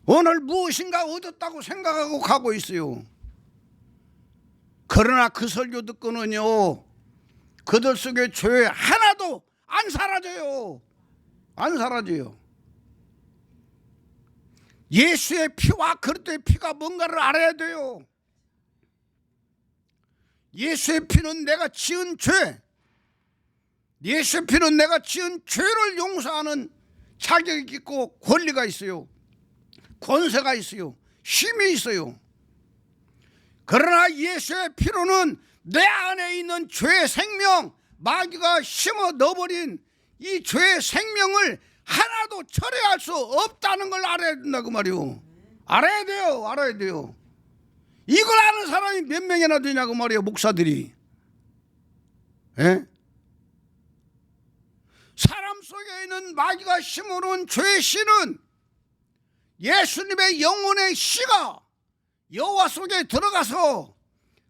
오늘 무엇인가 얻었다고 생각하고 가고 있어요. 그러나 그 설교 듣고는요, 그들 속에 죄 하나도 안 사라져요. 안 사라져요. 예수의 피와 그리스도의 피가 뭔가를 알아야 돼요. 예수의 피는 내가 지은 죄, 예수의 피는 내가 지은 죄를 용서하는 자격이 있고 권리가 있어요. 권세가 있어요. 힘이 있어요. 그러나 예수의 피로는 내 안에 있는 죄의 생명, 마귀가 심어 넣어버린 이 죄의 생명을 하나도 철회할 수 없다는 걸 알아야 된다 그 말이요. 알아야 돼요. 알아야 돼요. 이걸 아는 사람이 몇 명이나 되냐고 말이에요. 목사들이. 예? 사람 속에 있는 마귀가 심어놓은 죄의 씨는 예수님의 영혼의 씨가 여호와 속에 들어가서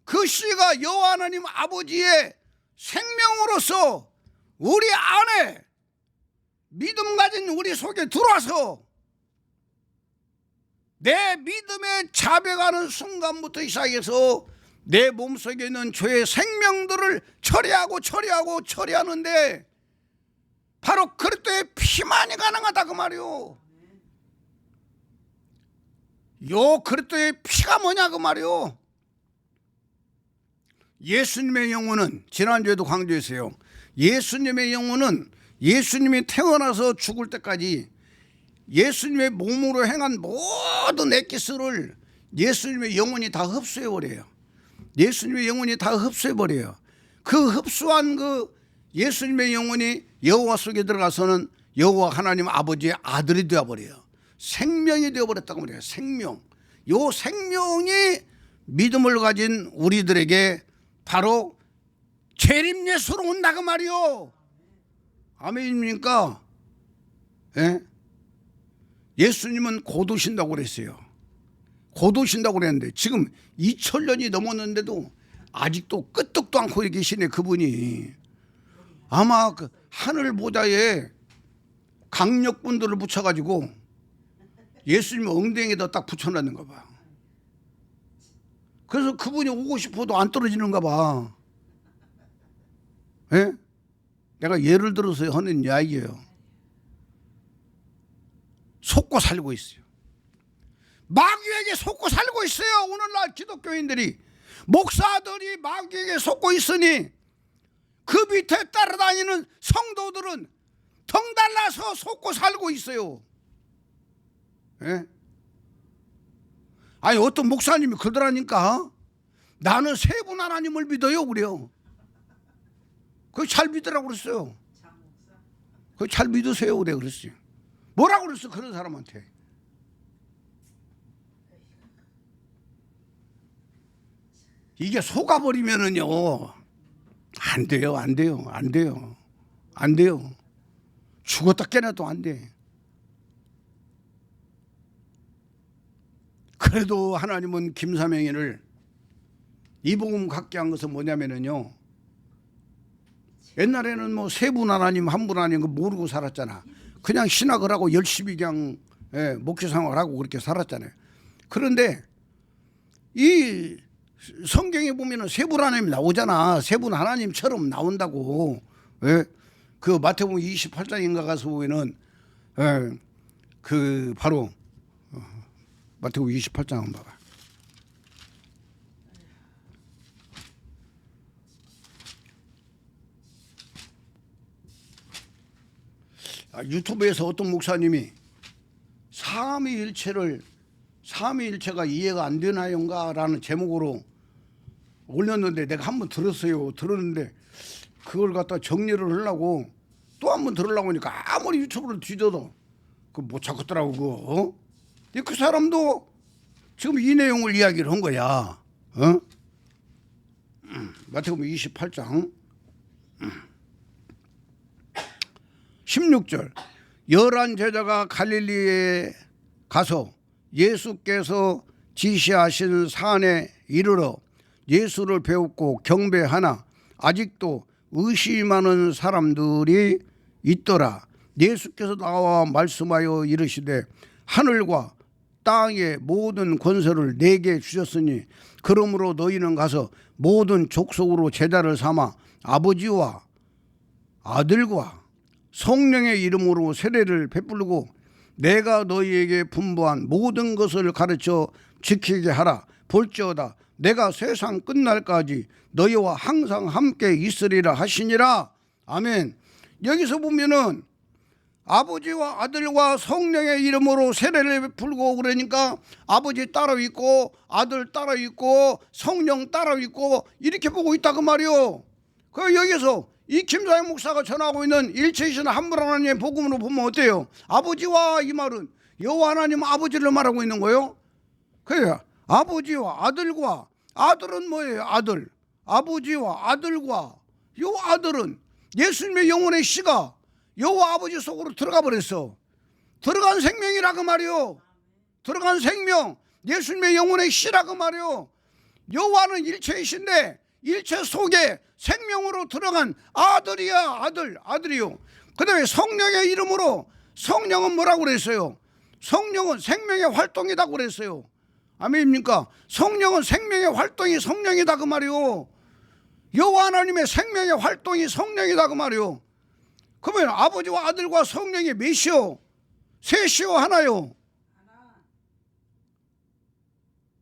그 씨가 여호와 하나님 아버지의 생명으로서 우리 안에 믿음 가진 우리 속에 들어와서 내 믿음에 자백하는 순간부터 시작해서 내 몸속에 있는 죄의 생명들을 처리하는데 바로 그리스도의 피만이 가능하다 그 말이요. 요 그리스도의 피가 뭐냐 그 말이요. 예수님의 영혼은, 지난주에도 강조했어요. 예수님의 영혼은 예수님이 태어나서 죽을 때까지 예수님의 몸으로 행한 모든 엑기스를 예수님의 영혼이 다 흡수해버려요. 예수님의 영혼이 다 흡수해버려요. 그 흡수한 그 예수님의 영혼이 여호와 속에 들어가서는 여호와 하나님 아버지의 아들이 되어버려요. 생명이 되어버렸다고 말해요. 생명. 요 생명이 믿음을 가진 우리들에게 바로 재림 예수로 온다고 말이요. 아멘입니까? 예? 예수님은 곧 오신다고 그랬어요. 곧 오신다고 그랬는데 지금 2000년이 넘었는데도 아직도 끄떡도 않고 계시네. 그분이 아마 그 하늘 보좌에 강력분들을 붙여가지고 예수님 엉덩이에다 딱 붙여놨는가 봐. 그래서 그분이 오고 싶어도 안 떨어지는가 봐. 예? 내가 예를 들어서 하는 이야기예요. 속고 살고 있어요. 마귀에게 속고 살고 있어요. 오늘날 기독교인들이, 목사들이 마귀에게 속고 있으니 그 밑에 따라다니는 성도들은 덩달라서 속고 살고 있어요. 예? 아니 어떤 목사님이 그러더라니까, 나는 세 분 하나님을 믿어요 그래요. 그거 잘 믿으라고 그랬어요. 그거 잘 믿으세요 그래 그랬어요. 뭐라고 그랬어 그런 사람한테. 이게 속아버리면은요 안 돼요. 안 돼요. 안 돼요. 안 돼요. 죽었다 깨나도 안 돼. 그래도 하나님은 김사명이를 이 복음 갖게 한 것은 뭐냐면은요, 옛날에는 뭐 세 분 하나님 한 분 하나님 모르고 살았잖아. 그냥 신학을 하고 열심히 그냥 목회 생활하고 그렇게 살았잖아요. 그런데 이 성경에 보면은 세 분 하나님 나오잖아. 세 분 하나님처럼 나온다고. 예? 그 마태복음 28장인가 가서 보면은 그 바로 마태복음 28장 한번 봐봐. 유튜브에서 어떤 목사님이 삼위일체가 이해가 안 되나요인가 라는 제목으로 올렸는데 내가 한번 들었어요. 들었는데 그걸 갖다 정리를 하려고 또 한번 들으려고 하니까 아무리 유튜브를 뒤져도 그 못 찾겠더라고 그거. 그 사람도 지금 이 내용을 이야기를 한 거야. 마태복음 28장 16절. 열한 제자가 갈릴리에 가서 예수께서 지시하신 산에 이르러 예수를 배웠고 경배하나 아직도 의심하는 사람들이 있더라. 예수께서 나와 말씀하여 이르시되 하늘과 땅의 모든 권세를 내게 주셨으니 그러므로 너희는 가서 모든 족속으로 제자를 삼아 아버지와 아들과 성령의 이름으로 세례를 베풀고 내가 너희에게 분부한 모든 것을 가르쳐 지키게 하라. 볼지어다 내가 세상 끝날까지 너희와 항상 함께 있으리라 하시니라. 아멘. 여기서 보면은 아버지와 아들과 성령의 이름으로 세례를 베풀고 그러니까 아버지 따로 있고 아들 따로 있고 성령 따로 있고 이렇게 보고 있다 그 말이요. 그 여기서 이 김사영 목사가 전하고 있는 일체이신 한 분 하나님의 복음으로 보면 어때요? 아버지와 이 말은 여호와 하나님 아버지를 말하고 있는 거예요. 그래요. 아버지와 아들과, 아들은 뭐예요? 아들. 아버지와 아들과, 요 아들은 예수님의 영혼의 씨가 여호와 아버지 속으로 들어가 버렸어. 들어간 생명이라 그 말이요. 들어간 생명, 예수님의 영혼의 씨라 그 말이요. 여호와는 일체이신데 일체 속에 생명으로 들어간 아들이야. 아들이요. 그 다음에 성령의 이름으로, 성령은 뭐라고 그랬어요? 성령은 생명의 활동이다 그랬어요. 아멘입니까? 성령은 생명의 활동이 성령이다 그 말이요. 여호와 하나님의 생명의 활동이 성령이다 그 말이요. 그러면 아버지와 아들과 성령이 몇이요? 셋이요? 하나요?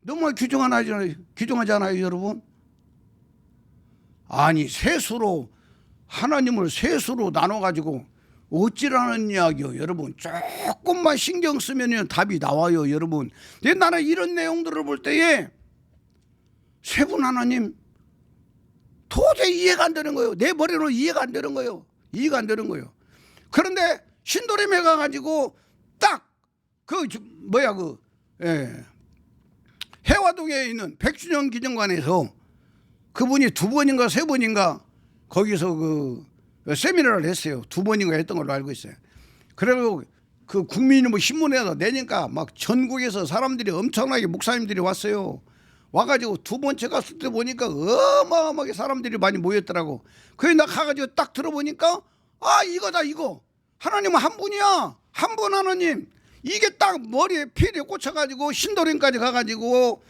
너무 규정하지 않아요 여러분? 아니 셋으로 하나님을 셋으로 나눠가지고 어찌라는 이야기요. 여러분 조금만 신경 쓰면 답이 나와요. 여러분 근데 나는 이런 내용들을 볼 때에 세 분 하나님 도저히 이해가 안 되는 거예요. 내 머리로 이해가 안 되는 거예요. 이해가 안 되는 거예요. 그런데 신도림에 가가지고 딱 해화동에 있는 백주년 기념관에서 그분이 2번인가 3번인가 거기서 그 세미나를 했어요. 2번인가 했던 걸로 알고 있어요. 그리고 그 국민이 뭐 신문에서 내니까 막 전국에서 사람들이 엄청나게 목사님들이 왔어요. 와가지고 2번째 갔을 때 보니까 어마어마하게 사람들이 많이 모였더라고. 그래 나 가가지고 딱 들어보니까 아 이거다 이거. 하나님은 한 분이야. 한 분 하나님. 이게 딱 머리에 필에 꽂혀가지고 신도림까지 가가지고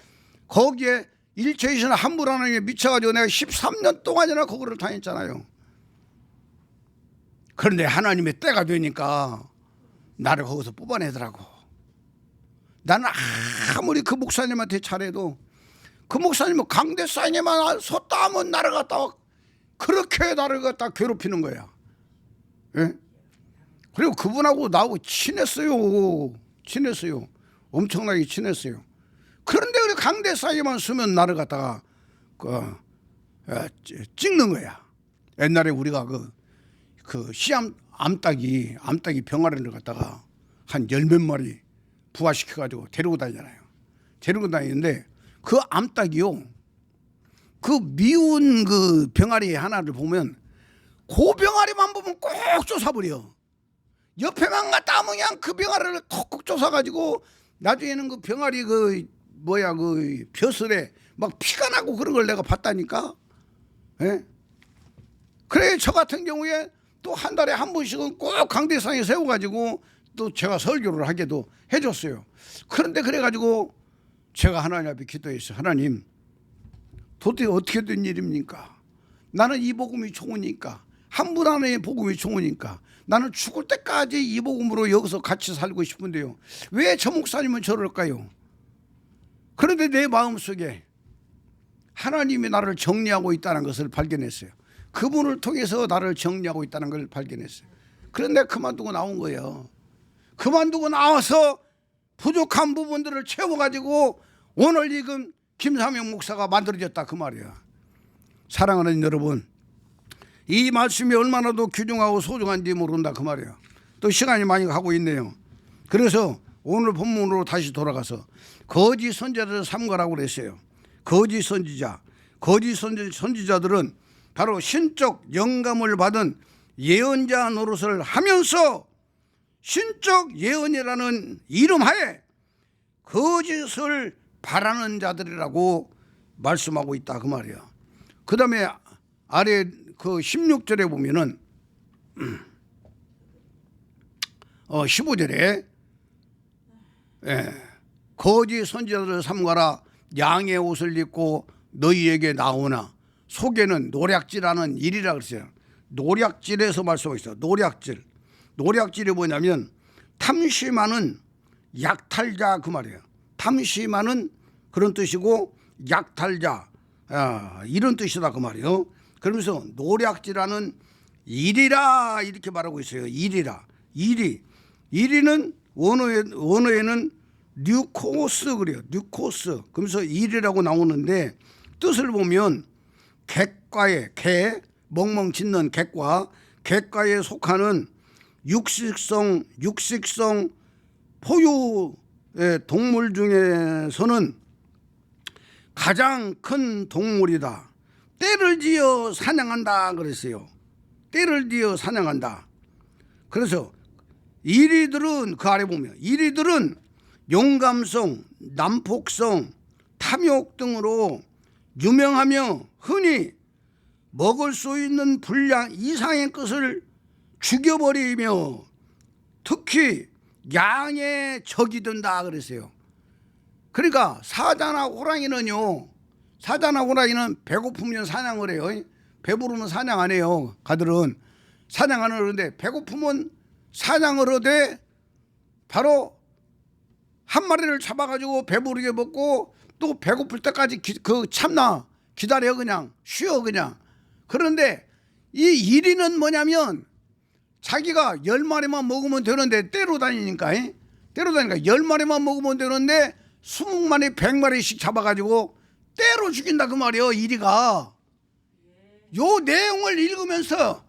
거기에 일체이신 한 분 하나님에 미쳐가지고 내가 13년 동안이나 거기를 다녔잖아요. 그런데 하나님의 때가 되니까 나를 거기서 뽑아내더라고. 나는 아무리 그 목사님한테 잘해도 그 목사님은 강대상에만 섰다 하면 나를 갖다 그렇게 나를 갖다 괴롭히는 거야. 예? 그리고 그분하고 나하고 친했어요. 엄청나게 친했어요. 그런데 우리 강대상에만 서면 나를 갖다가 찍는 거야. 옛날에 우리가 그 시암 암탉이 병아리를 갖다가 한 10몇 마리 부화시켜가지고 데리고 다니잖아요. 데리고 다니는데 그 암탉이요. 그 미운 그 병아리 하나를 보면 그 병아리만 보면 꼭 쫓아버려. 옆에만 갔다 하면 그냥 그 병아리를 콕콕 쫓아가지고 나중에는 그 병아리 그 벼슬에 막 피가 나고 그런 걸 내가 봤다니까. 예? 그래 저 같은 경우에 또 한 달에 한 번씩은 꼭 강대상에 세워가지고 또 제가 설교를 하게도 해줬어요. 그런데 그래가지고 제가 하나님 앞에 기도했어요. 하나님 도대체 어떻게 된 일입니까? 나는 이 복음이 좋으니까 한 분 하나의 복음이 좋으니까 나는 죽을 때까지 이 복음으로 여기서 같이 살고 싶은데요. 왜 저 목사님은 저럴까요? 그런데 내 마음속에 하나님이 나를 정리하고 있다는 것을 발견했어요. 그분을 통해서 나를 정리하고 있다는 걸 발견했어요. 그런데 그만두고 나온 거예요. 그만두고 나와서 부족한 부분들을 채워가지고 오늘 지금 김사명 목사가 만들어졌다 그 말이야. 사랑하는 여러분, 이 말씀이 얼마나 더 귀중하고 소중한지 모른다 그 말이야. 또 시간이 많이 가고 있네요. 그래서 오늘 본문으로 다시 돌아가서 거짓 선지자를 삼가라고 그랬어요. 거짓 선지자들은 바로 신적 영감을 받은 예언자 노릇을 하면서 신적 예언이라는 이름하에 거짓을 바라는 자들이라고 말씀하고 있다 그 말이야. 그 다음에 아래 그 16절에 보면은 15절에 거짓 선지자들을 삼가라. 양의 옷을 입고 너희에게 나오나 속에는 노략질하는 일이라 그랬어요. 노략질에서 말씀하고 있어요. 노략질이 뭐냐면 탐심하는 약탈자 그 말이에요. 탐심하는 그런 뜻이고 약탈자 이런 뜻이다 그 말이에요. 그러면서 노략질하는 일이라 이렇게 말하고 있어요. 일이는 원어에는 뉴코스 그래요. 뉴코스. 그러면서 일이라고 나오는데 뜻을 보면 객과의 멍멍 짖는 객과에 속하는 육식성 포유의 동물 중에서는 가장 큰 동물이다. 때를 지어 사냥한다 그랬어요. 때를 지어 사냥한다. 그래서 이리들은 그 아래 보면 이리들은 용감성, 난폭성, 탐욕 등으로 유명하며 흔히 먹을 수 있는 분량 이상의 것을 죽여버리며 특히 양의 적이 된다 그랬어요. 그러니까 사자나 호랑이는 배고프면 사냥을 해요. 배부르면 사냥 안 해요. 가들은 사냥 안 하는데 배고프면 사냥을 하되 바로 한 마리를 잡아가지고 배부르게 먹고 또 배고플 때까지 참나 기다려 그냥 쉬어 그냥 그런데 이 일이는 뭐냐면 자기가 10마리만 먹으면 되는데 때로 다니니까 10마리만 먹으면 되는데 20마리 100마리씩 잡아가지고 때로 죽인다 그 말이에요. 이리가 요 내용을 읽으면서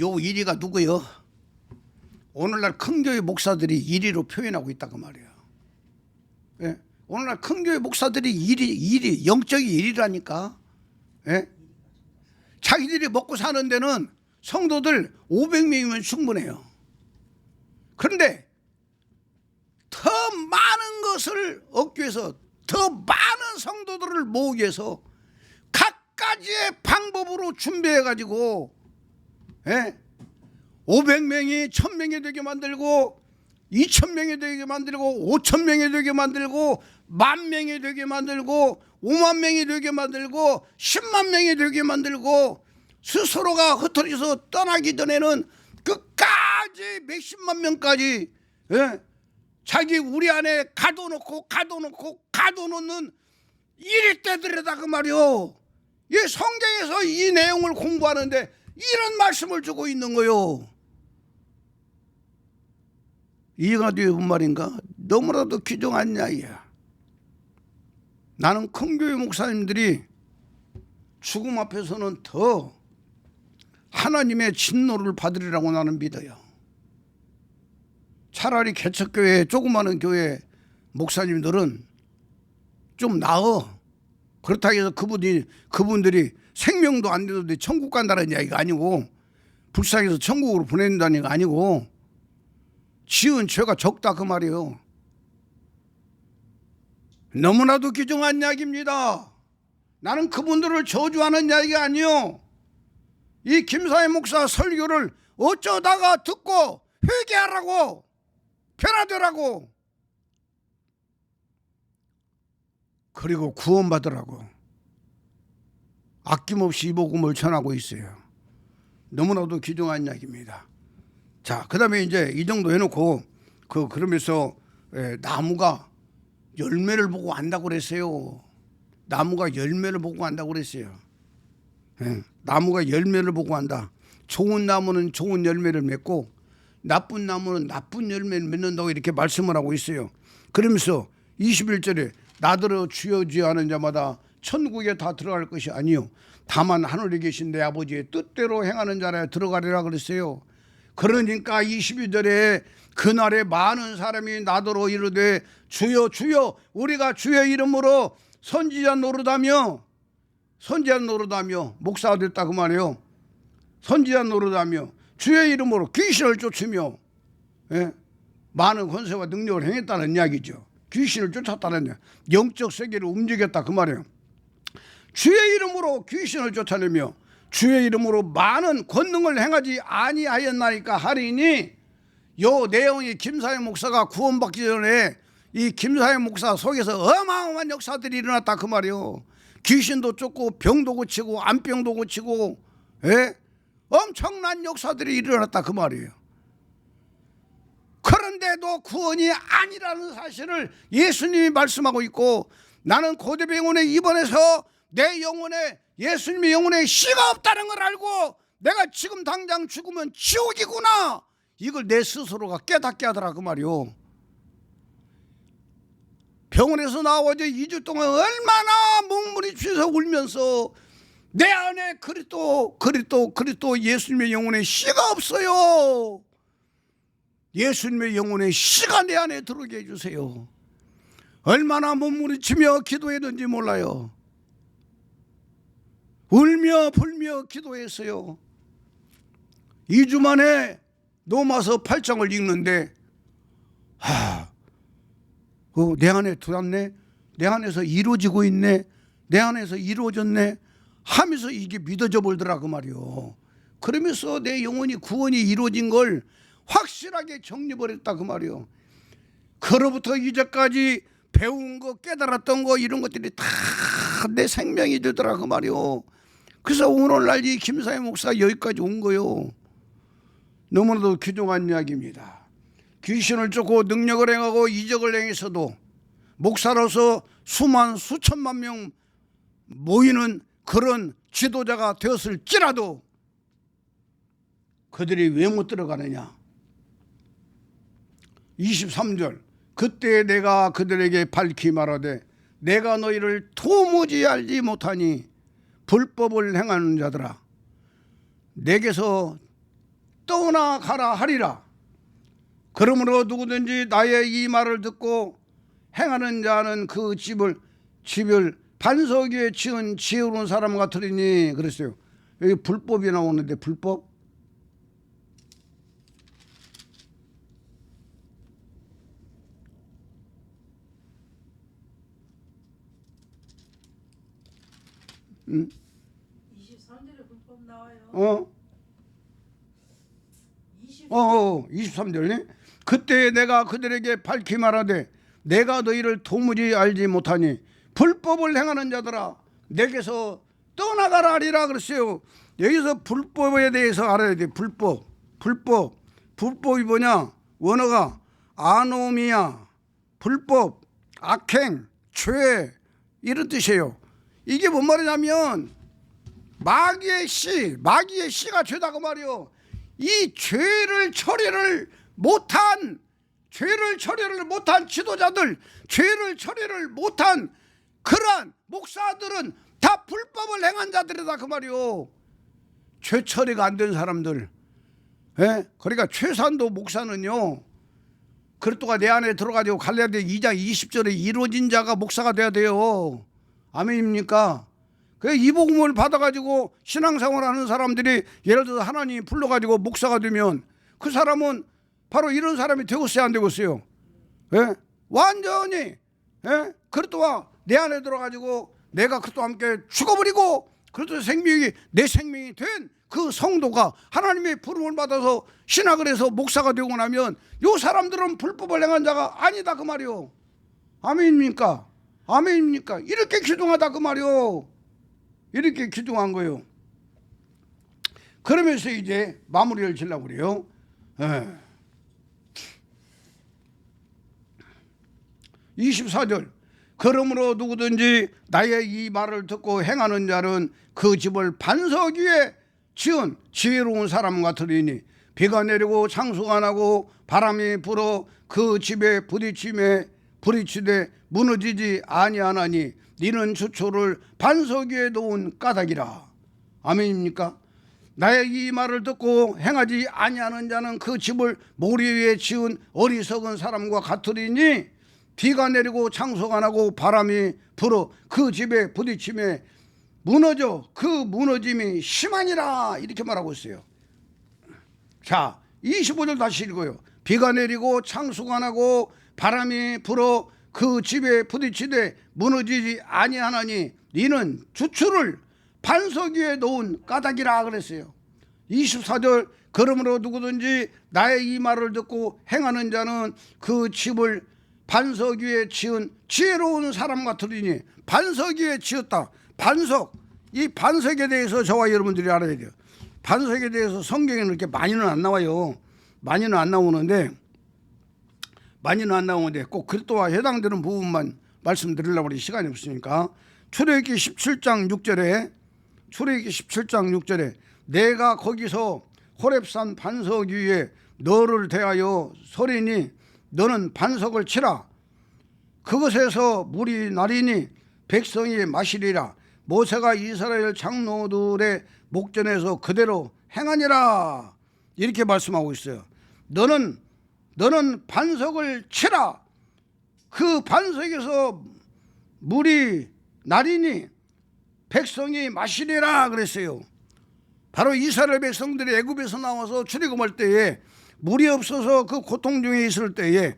요 이리가 누구요? 오늘날 큰 교회 목사들이 이리로 표현하고 있다 그 말이에요. 예? 오늘날 큰 교회 목사들이 일이 영적인 일이라니까. 예? 자기들이 먹고 사는 데는 성도들 500명이면 충분해요. 그런데 더 많은 것을 얻기 위해서, 더 많은 성도들을 모으기 위해서 각가지의 방법으로 준비해가지고 500명이 1000명이 되게 만들고 2000명이 되게 만들고 5000명이 되게 만들고 10,000명이 되게 만들고 50,000명이 되게 만들고 100,000명이 되게 만들고 스스로가 흩어져서 떠나기 전에는 끝까지 몇십만 명까지 자기 우리 안에 가둬놓는 일대들이다 그 말이요. 이 성경에서 이 내용을 공부하는데 이런 말씀을 주고 있는 거요. 이해가 돼요? 무슨 말인가? 너무나도 귀중한 이야기야. 나는 큰 교회 목사님들이 죽음 앞에서는 더 하나님의 진노를 받으리라고 나는 믿어요. 차라리 개척교회, 조그마한 교회 목사님들은 좀 나아. 그렇다고 해서 그분들이 생명도 안 되는데 천국 간다는 이야기가 아니고, 불쌍해서 천국으로 보낸다는 얘기가 아니고, 지은 죄가 적다 그 말이에요. 너무나도 귀중한 이야기입니다. 나는 그분들을 저주하는 이야기가 아니요. 이 김사회 목사 설교를 어쩌다가 듣고 회개하라고, 변화되라고, 그리고 구원받으라고 아낌없이 이 복음을 전하고 있어요. 너무나도 귀중한 이야기입니다. 자, 그 다음에 이제 이 정도 해놓고 그러면서 나무가 열매를 보고 안다고 그랬어요. 나무가 열매를 보고 안다고 그랬어요. 나무가 열매를 보고 안다. 좋은 나무는 좋은 열매를 맺고 나쁜 나무는 나쁜 열매를 맺는다고 이렇게 말씀을 하고 있어요. 그러면서 21절에 나더러 주여 주여 하는 자마다 천국에 다 들어갈 것이 아니요 다만 하늘에 계신 내 아버지의 뜻대로 행하는 자라 들어가리라 그랬어요. 그러니까 22절에 그날에 많은 사람이 나더러 이르되 주여 주여 우리가 주의 이름으로 선지자 노릇하며 목사가 됐다 그 말이에요. 선지자 노릇하며 주의 이름으로 귀신을 쫓으며 많은 권세와 능력을 행했다는 이야기죠. 귀신을 쫓았다는 이야기. 영적 세계를 움직였다 그 말이에요. 주의 이름으로 귀신을 쫓아내며 주의 이름으로 많은 권능을 행하지 아니하였나이까 하리니, 요 내용이 김사회 목사가 구원받기 전에 이 김사회 목사 속에서 어마어마한 역사들이 일어났다 그 말이에요. 귀신도 쫓고 병도 고치고 암병도 고치고 엄청난 역사들이 일어났다 그 말이에요. 그런데도 구원이 아니라는 사실을 예수님이 말씀하고 있고, 나는 고대병원에 입원해서 내 영혼에, 예수님의 영혼에 씨가 없다는 걸 알고 내가 지금 당장 죽으면 지옥이구나, 이걸 내 스스로가 깨닫게 하더라 그 말이요. 병원에서 나와서 2주 동안 얼마나 몸부림치면서 울면서 내 안에 그리스도 예수님의 영혼에 씨가 없어요. 예수님의 영혼에 씨가 내 안에 들어오게 해주세요. 얼마나 몸부림치며 기도했는지 몰라요. 울며 불며 기도했어요. 2주 만에 로마서 8장을 읽는데 내 안에 들어왔네, 내 안에서 이루어지고 있네, 내 안에서 이루어졌네 하면서 이게 믿어져 버리더라 그 말이요. 그러면서 내 영혼이 구원이 이루어진 걸 확실하게 정리버렸다 그 말이요. 그로부터 이제까지 배운 거, 깨달았던 거, 이런 것들이 다 내 생명이 되더라 그 말이요. 그래서 오늘날 이 김사회 목사가 여기까지 온 거요. 너무나도 귀중한 이야기입니다. 귀신을 쫓고 능력을 행하고 이적을 행해서도 목사로서 수천만 명 모이는 그런 지도자가 되었을지라도 그들이 왜 못 들어가느냐. 23절 그때 내가 그들에게 밝히 말하되 내가 너희를 도무지 알지 못하니 불법을 행하는 자들아 내게서 떠나가라 하리라. 그러므로 누구든지 나의 이 말을 듣고 행하는 자는 그 집을 반석 위에 지은 지혜로운 사람 같으리니 그랬어요. 여기 불법이 나오는데 불법? 응? 23절에 불법 나와요. 23절에 그때 내가 그들에게 밝히 말하되 내가 너희를 도무지 알지 못하니 불법을 행하는 자들아 내게서 떠나가라 하리라 그랬어요. 여기서 불법에 대해서 알아야 돼. 불법이 뭐냐? 원어가 아노미야, 불법, 악행, 죄 이런 뜻이에요. 이게 뭔 말이냐면 마귀의 씨가 죄다 그 말이요. 이 죄를 처리를 못한 지도자들, 죄를 처리를 못한 그러한 목사들은 다 불법을 행한 자들이다 그 말이요. 죄 처리가 안 된 사람들. 그러니까 최산도 목사는요. 그리스도가 내 안에 들어가지고 갈라디아 2장 20절에 이루어진 자가 목사가 돼야 돼요. 아멘입니까? 이 복음을 받아가지고 신앙생활 하는 사람들이 예를 들어서 하나님이 불러가지고 목사가 되면 그 사람은 바로 이런 사람이 되겠어요, 안 되겠어요? 완전히 그리스도와 내 안에 들어가지고 내가 그리스도와 함께 죽어버리고 그리스도의 생명이 내 생명이 된 그 성도가 하나님의 부름을 받아서 신학을 해서 목사가 되고 나면 이 사람들은 불법을 행한 자가 아니다 그 말이요. 아멘입니까? 아멘입니까? 이렇게 기둥하다 그 말이요. 이렇게 기둥한 거예요. 그러면서 이제 마무리를 지려고 그래요. 24절 그러므로 누구든지 나의 이 말을 듣고 행하는 자는 그 집을 반석 위에 지은 지혜로운 사람 같으리니 비가 내리고 창수가 나고 바람이 불어 그 집에 부딪히되 무너지지 아니하나니 이는 주초를 반석 위에 놓은 까닭이라. 아멘입니까? 나의 이 말을 듣고 행하지 아니하는 자는 그 집을 모래 위에 지은 어리석은 사람과 같으리니 비가 내리고 창수가 나고 바람이 불어 그 집에 부딪힘에 무너져 그 무너짐이 심하니라 이렇게 말하고 있어요. 자 25절 다시 읽어요. 비가 내리고 창수가 나고 바람이 불어 그 집에 부딪히되 무너지지 아니하나니 이는 주추를 반석 위에 놓은 까닭이라 그랬어요. 24절 그러므로 누구든지 나의 이 말을 듣고 행하는 자는 그 집을 반석 위에 지은 지혜로운 사람 같으리니 반석 위에 지었다. 반석, 이 반석에 대해서 저와 여러분들이 알아야 돼요. 반석에 대해서 성경에는 이렇게 많이는 안 나와요. 많이는 안 나오는데 꼭 그리스도와 해당되는 부분만 말씀드리려고 하니 시간이 없으니까 출애굽기 17장 6절에 내가 거기서 호렙산 반석 위에 너를 대하여 서리니 너는 반석을 치라. 그것에서 물이 나리니 백성이 마시리라. 모세가 이스라엘 장로들의 목전에서 그대로 행하니라. 이렇게 말씀하고 있어요. 너는 반석을 치라. 그 반석에서 물이 나리니 백성이 마시리라 그랬어요. 바로 이스라엘 백성들이 애굽에서 나와서 출애굽할 때에 물이 없어서 그 고통 중에 있을 때에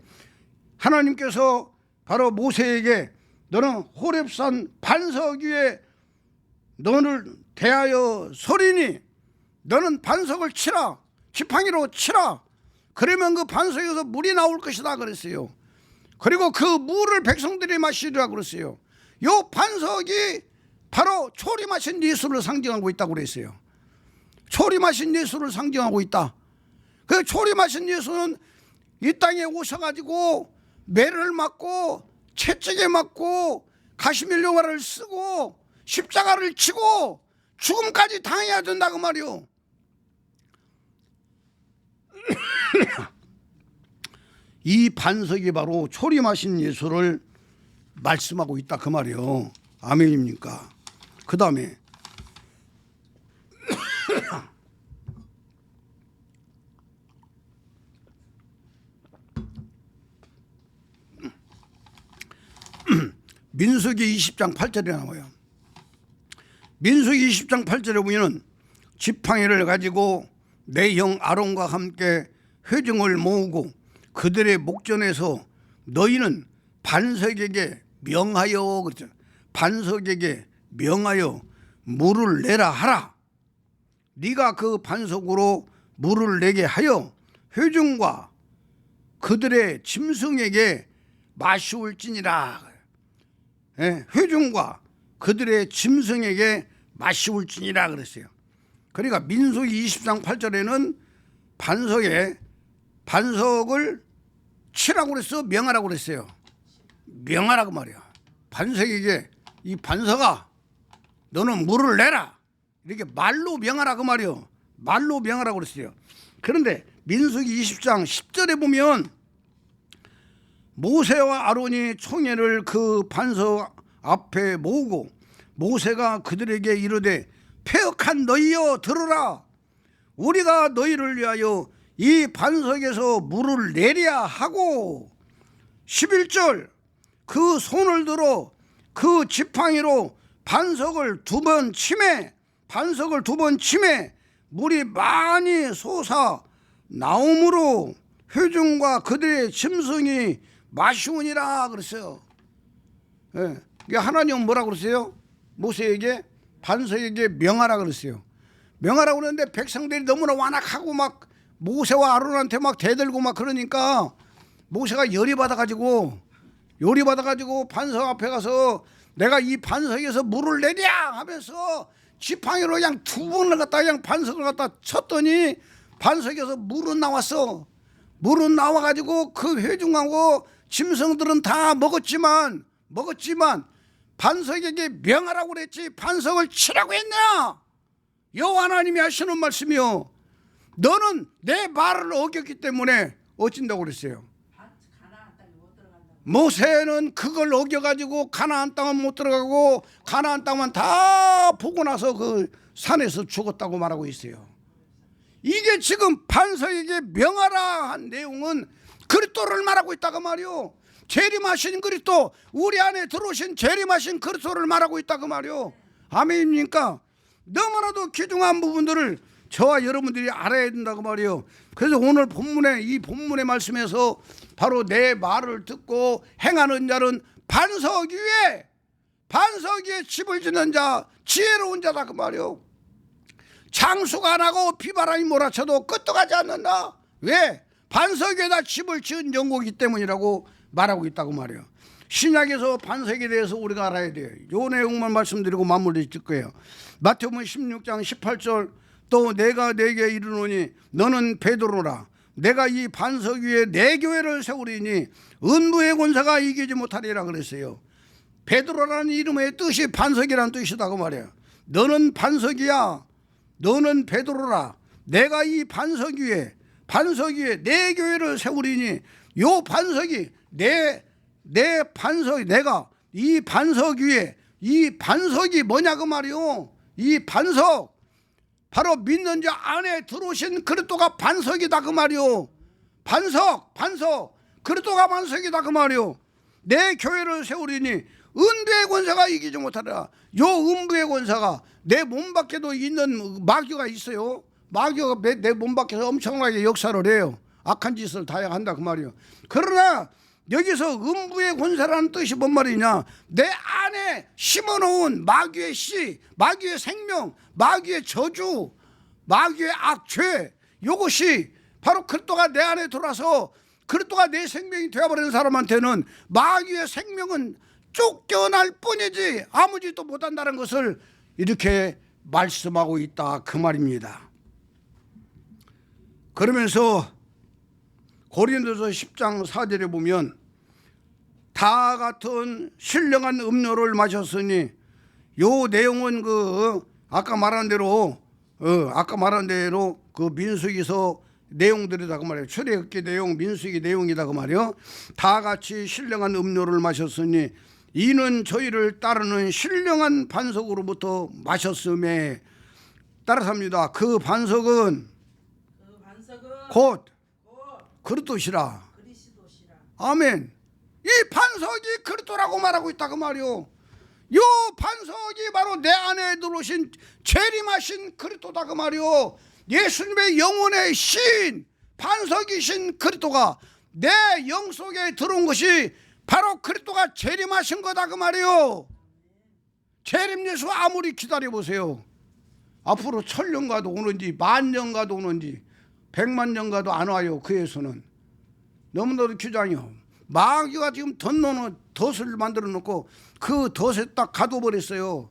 하나님께서 바로 모세에게 너는 호렙산 반석 위에 너를 대하여 서리니 너는 반석을 치라. 지팡이로 치라. 그러면 그 반석에서 물이 나올 것이다 그랬어요. 그리고 그 물을 백성들이 마시리라 그랬어요. 요 반석이 바로 초림하신 예수를 상징하고 있다고 그랬어요. 초림하신 예수를 상징하고 있다. 그 초림하신 예수는 이 땅에 오셔가지고 매를 맞고 채찍에 맞고 가시멜로화를 쓰고 십자가를 치고 죽음까지 당해야 된다 그 말이요. 이 반석이 바로 초림하신 예수를 말씀하고 있다 그 말이요. 아멘입니까? 그 다음에 민수기 20장 8절에 나와요. 민수기 20장 8절에 보면 지팡이를 가지고 내 형 아론과 함께 회중을 모으고 그들의 목전에서 너희는 반석에게 명하여 그랬죠. 반석에게 명하여 물을 내라 하라. 네가 그 반석으로 물을 내게 하여 회중과 그들의 짐승에게 마시울지니라. 예, 회중과 그들의 짐승에게 마시울지니라 그랬어요. 그러니까 민수기 20장 8절에는 반석을 치라고 그랬어, 명하라고 그랬어요. 명하라고 말이야. 반석에게 이 반석아 너는 물을 내라 이렇게 말로 명하라 그 말이요. 말로 명하라고 그랬어요. 그런데 민수기 20장 10절에 보면 모세와 아론이 총회를 그 반석 앞에 모으고 모세가 그들에게 이르되 패역한 너희여 들으라. 우리가 너희를 위하여 이 반석에서 물을 내랴 하고 11절 그 손을 들어 그 지팡이로 반석을 두 번 치매 물이 많이 솟아 나옴으로 회중과 그들의 짐승이 마시우니라 그랬어요. 예. 하나님은 뭐라고 그랬어요? 모세에게 반석에게 명하라 그랬어요. 명하라고 그러는데 백성들이 너무나 완악하고 막 모세와 아론한테 막 대들고 막 그러니까 모세가 열이 받아가지고 반석 앞에 가서 내가 이 반석에서 물을 내랴 하면서 지팡이로 그냥 두 번을 갖다 그냥 반석을 갖다 쳤더니 반석에서 물은 나왔어. 물은 나와가지고 그 회중하고 짐승들은 다 먹었지만 반석에게 명하라고 그랬지 반석을 치라고 했냐? 여호와 하나님이 하시는 말씀이요. 너는 내 말을 어겼기 때문에 어찐다고 그랬어요. 모세는 그걸 어겨가지고 가나안 땅은 못 들어가고 가나안 땅만 다 보고 나서 그 산에서 죽었다고 말하고 있어요. 이게 지금 반석에게 명하라 한 내용은 그리스도를 말하고 있다고 말이요. 재림하신 그리스도, 우리 안에 들어오신 재림하신 그리스도를 말하고 있다고 말이요. 아멘입니까? 너무나도 귀중한 부분들을 저와 여러분들이 알아야 된다고 말이요. 그래서 오늘 이 본문의 말씀에서 바로 내 말을 듣고 행하는 자는 반석 위에 집을 짓는 자, 지혜로운 자다 그 말이요. 장수가 나고 비바람이 몰아쳐도 끄떡하지 않는다. 왜? 반석 위에다 집을 지은 영국이기 때문이라고 말하고 있다고 말이에요. 신약에서 반석에 대해서 우리가 알아야 돼요. 이 내용만 말씀드리고 마무리 짓을 거예요. 마태복음 16장 18절 또 내가 네게 이르노니 너는 베드로라. 내가 이 반석 위에 내 교회를 세우리니 음부의 권세가 이기지 못하리라 그랬어요. 베드로라는 이름의 뜻이 반석이라는 뜻이다고 말이에요. 너는 반석이야. 너는 베드로라. 내가 이 반석 위에 내 교회를 세우리니 요 반석이 내 반석이 내가 이 반석 위에 이 반석이 뭐냐 그 말이요. 이 반석 바로 믿는 자 안에 들어오신 그리스도가 반석이다 그 말이요. 반석 그리스도가 반석이다 그 말이요. 내 교회를 세우리니 은부의 권세가 이기지 못하리라. 요 은부의 권세가 내 몸 밖에도 있는 마귀가 있어요. 마귀가 내 몸 밖에서 엄청나게 역사를 해요. 악한 짓을 다 한다 그 말이요. 그러나 여기서 음부의 권세라는 뜻이 뭔 말이냐? 내 안에 심어놓은 마귀의 씨, 마귀의 생명, 마귀의 저주, 마귀의 악죄, 이것이 바로 그리스도가 내 안에 들어와서 그리스도가 내 생명이 되어버리는 사람한테는 마귀의 생명은 쫓겨날 뿐이지 아무 짓도 못한다는 것을 이렇게 말씀하고 있다 그 말입니다. 그러면서 고린도서 10장 4절에 보면 다 같은 신령한 음료를 마셨으니 요 내용은 아까 말한 대로 그 민수기서 내용들이다 그 말이에요. 출애굽기 내용, 민수기 내용이다 그 말이에요. 다 같이 신령한 음료를 마셨으니 이는 저희를 따르는 신령한 반석으로부터 마셨음에 따라서 합니다. 그 반석은 곧 그리스도시라. 아멘. 이 반석이 그리스도라고 말하고 있다 그 말이요. 요 반석이 바로 내 안에 들어오신 재림하신 그리스도다 그 말이요. 예수님의 영혼의 신 반석이신 그리스도가 내 영 속에 들어온 것이 바로 그리스도가 재림하신 거다 그 말이요. 재림 예수 아무리 기다려보세요. 앞으로 1000년 가도 오는지 10,000년 가도 오는지 100만 년 가도 안 와요. 그 예수는 너무나도 규장이요. 마귀가 지금 덧놓는 덫을 만들어 놓고 그 덫에 딱 가둬버렸어요.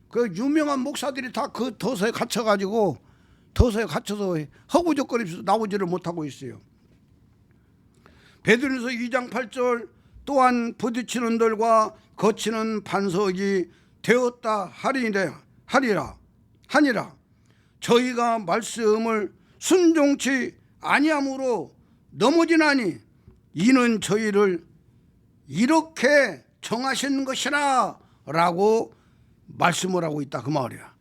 그 유명한 목사들이 다 그 덫에 갇혀가지고 덫에 갇혀서 허구적거리면서 나오지를 못하고 있어요. 베드로전서 2장 8절 또한 부딪히는 들과 거치는 반석이 되었다 하니라. 저희가 말씀을 순종치 아니함으로 넘어지나니 이는 저희를 이렇게 정하신 것이라 라고 말씀을 하고 있다 그 말이야.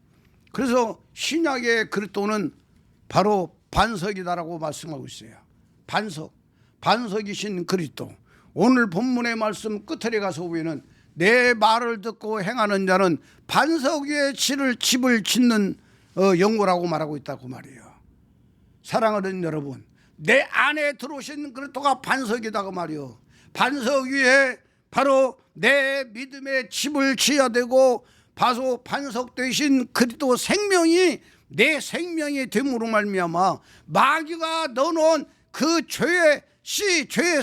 그래서 신약의 그리스도는 바로 반석이다라고 말씀하고 있어요. 반석이신 그리스도. 오늘 본문의 말씀 끝에 가서 보면 내 말을 듣고 행하는 자는 반석 위에 집을 짓는 영고라고 말하고 있다고 말이에요. 사랑하는 여러분, 내 안에 들어오신 그리스도가 반석이다 그 말이요. 반석 위에 바로 내 믿음의 집을 지어야 되고 바로 반석 되신 그리스도 생명이 내 생명이 됨으로 말미암아 마귀가 넣어놓은 그 죄의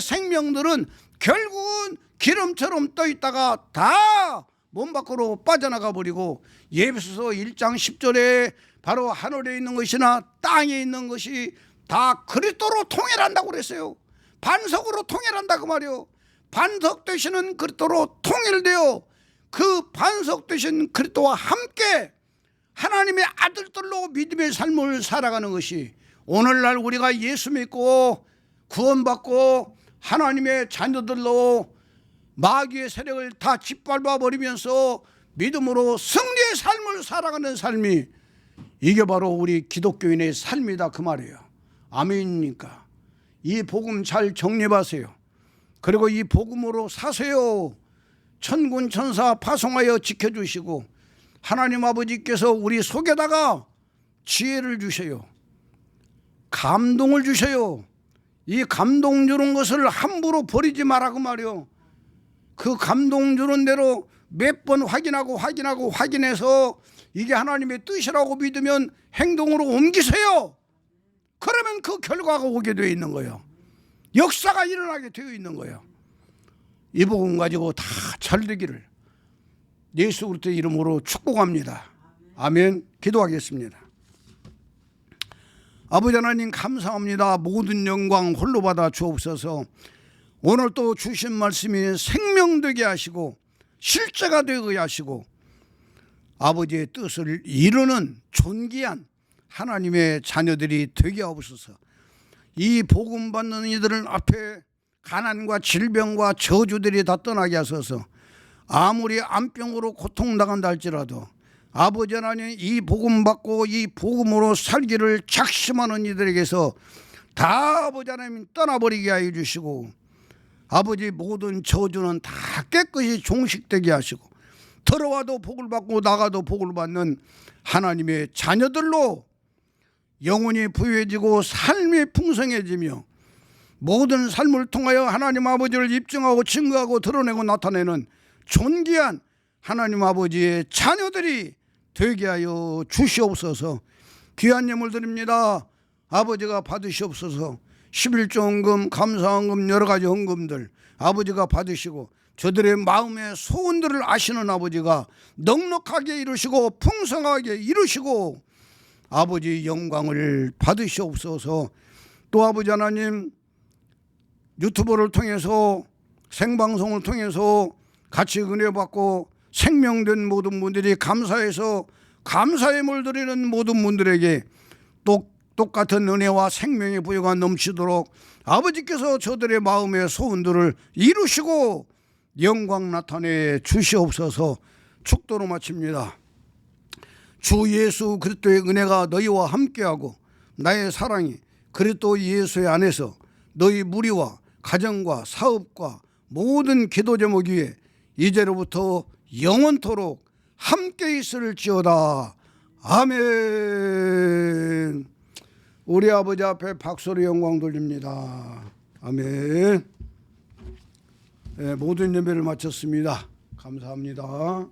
생명들은 결국은 기름처럼 떠 있다가 다 몸 밖으로 빠져나가 버리고 예배소서 1장 10절에 바로 하늘에 있는 것이나 땅에 있는 것이 다 그리스도로 통일한다고 그랬어요. 반석으로 통일한다 그 말이요. 반석 되시는 그리스도로 통일되어 그 반석 되신 그리스도와 함께 하나님의 아들들로 믿음의 삶을 살아가는 것이 오늘날 우리가 예수 믿고 구원받고 하나님의 자녀들로 마귀의 세력을 다 짓밟아 버리면서 믿음으로 승리의 삶을 살아가는 삶이 이게 바로 우리 기독교인의 삶이다 그 말이에요. 아멘입니까? 이 복음 잘 정립하세요. 그리고 이 복음으로 사세요. 천군 천사 파송하여 지켜주시고 하나님 아버지께서 우리 속에다가 지혜를 주셔요. 감동을 주셔요. 이 감동 주는 것을 함부로 버리지 마라 그 말이요. 그 감동 주는 대로 몇 번 확인해서 이게 하나님의 뜻이라고 믿으면 행동으로 옮기세요. 그러면 그 결과가 오게 되어 있는 거예요. 역사가 일어나게 되어 있는 거예요. 이 복음 가지고 다 잘되기를 예수 그리스도의 이름으로 축복합니다. 아멘. 기도하겠습니다. 아버지 하나님 감사합니다. 모든 영광 홀로 받아 주옵소서. 오늘 또 주신 말씀이 생명되게 하시고 실제가 되게 하시고 아버지의 뜻을 이루는 존귀한 하나님의 자녀들이 되게 하옵소서. 이 복음 받는 이들은 앞에 가난과 질병과 저주들이 다 떠나게 하소서. 아무리 암병으로 고통당한다 할지라도 아버지 하나님 이 복음 받고 이 복음으로 살기를 작심하는 이들에게서 다 아버지 하나님 떠나버리게 하여 주시고 아버지 모든 저주는 다 깨끗이 종식되게 하시고 들어와도 복을 받고 나가도 복을 받는 하나님의 자녀들로 영혼이 부유해지고 삶이 풍성해지며 모든 삶을 통하여 하나님 아버지를 입증하고 증거하고 드러내고 나타내는 존귀한 하나님 아버지의 자녀들이 되게 하여 주시옵소서. 귀한 예물 드립니다. 아버지가 받으시옵소서. 11조 헌금, 감사헌금, 여러 가지 헌금들 아버지가 받으시고 저들의 마음의 소원들을 아시는 아버지가 넉넉하게 이루시고 풍성하게 이루시고 아버지 영광을 받으시옵소서. 또 아버지 하나님 유튜브를 통해서 생방송을 통해서 같이 은혜 받고 생명된 모든 분들이 감사해서 감사의 물들이는 모든 분들에게 똑같은 은혜와 생명의 부여가 넘치도록 아버지께서 저들의 마음의 소원들을 이루시고 영광 나타내 주시옵소서. 축도로 마칩니다. 주 예수 그리스도의 은혜가 너희와 함께하고 나의 사랑이 그리스도 예수의 안에서 너희 무리와 가정과 사업과 모든 기도 제목 위에 이제로부터 영원토록 함께 있을지어다. 아멘. 우리 아버지 앞에 박수로 영광 돌립니다. 아멘. 네, 모든 예배를 마쳤습니다. 감사합니다.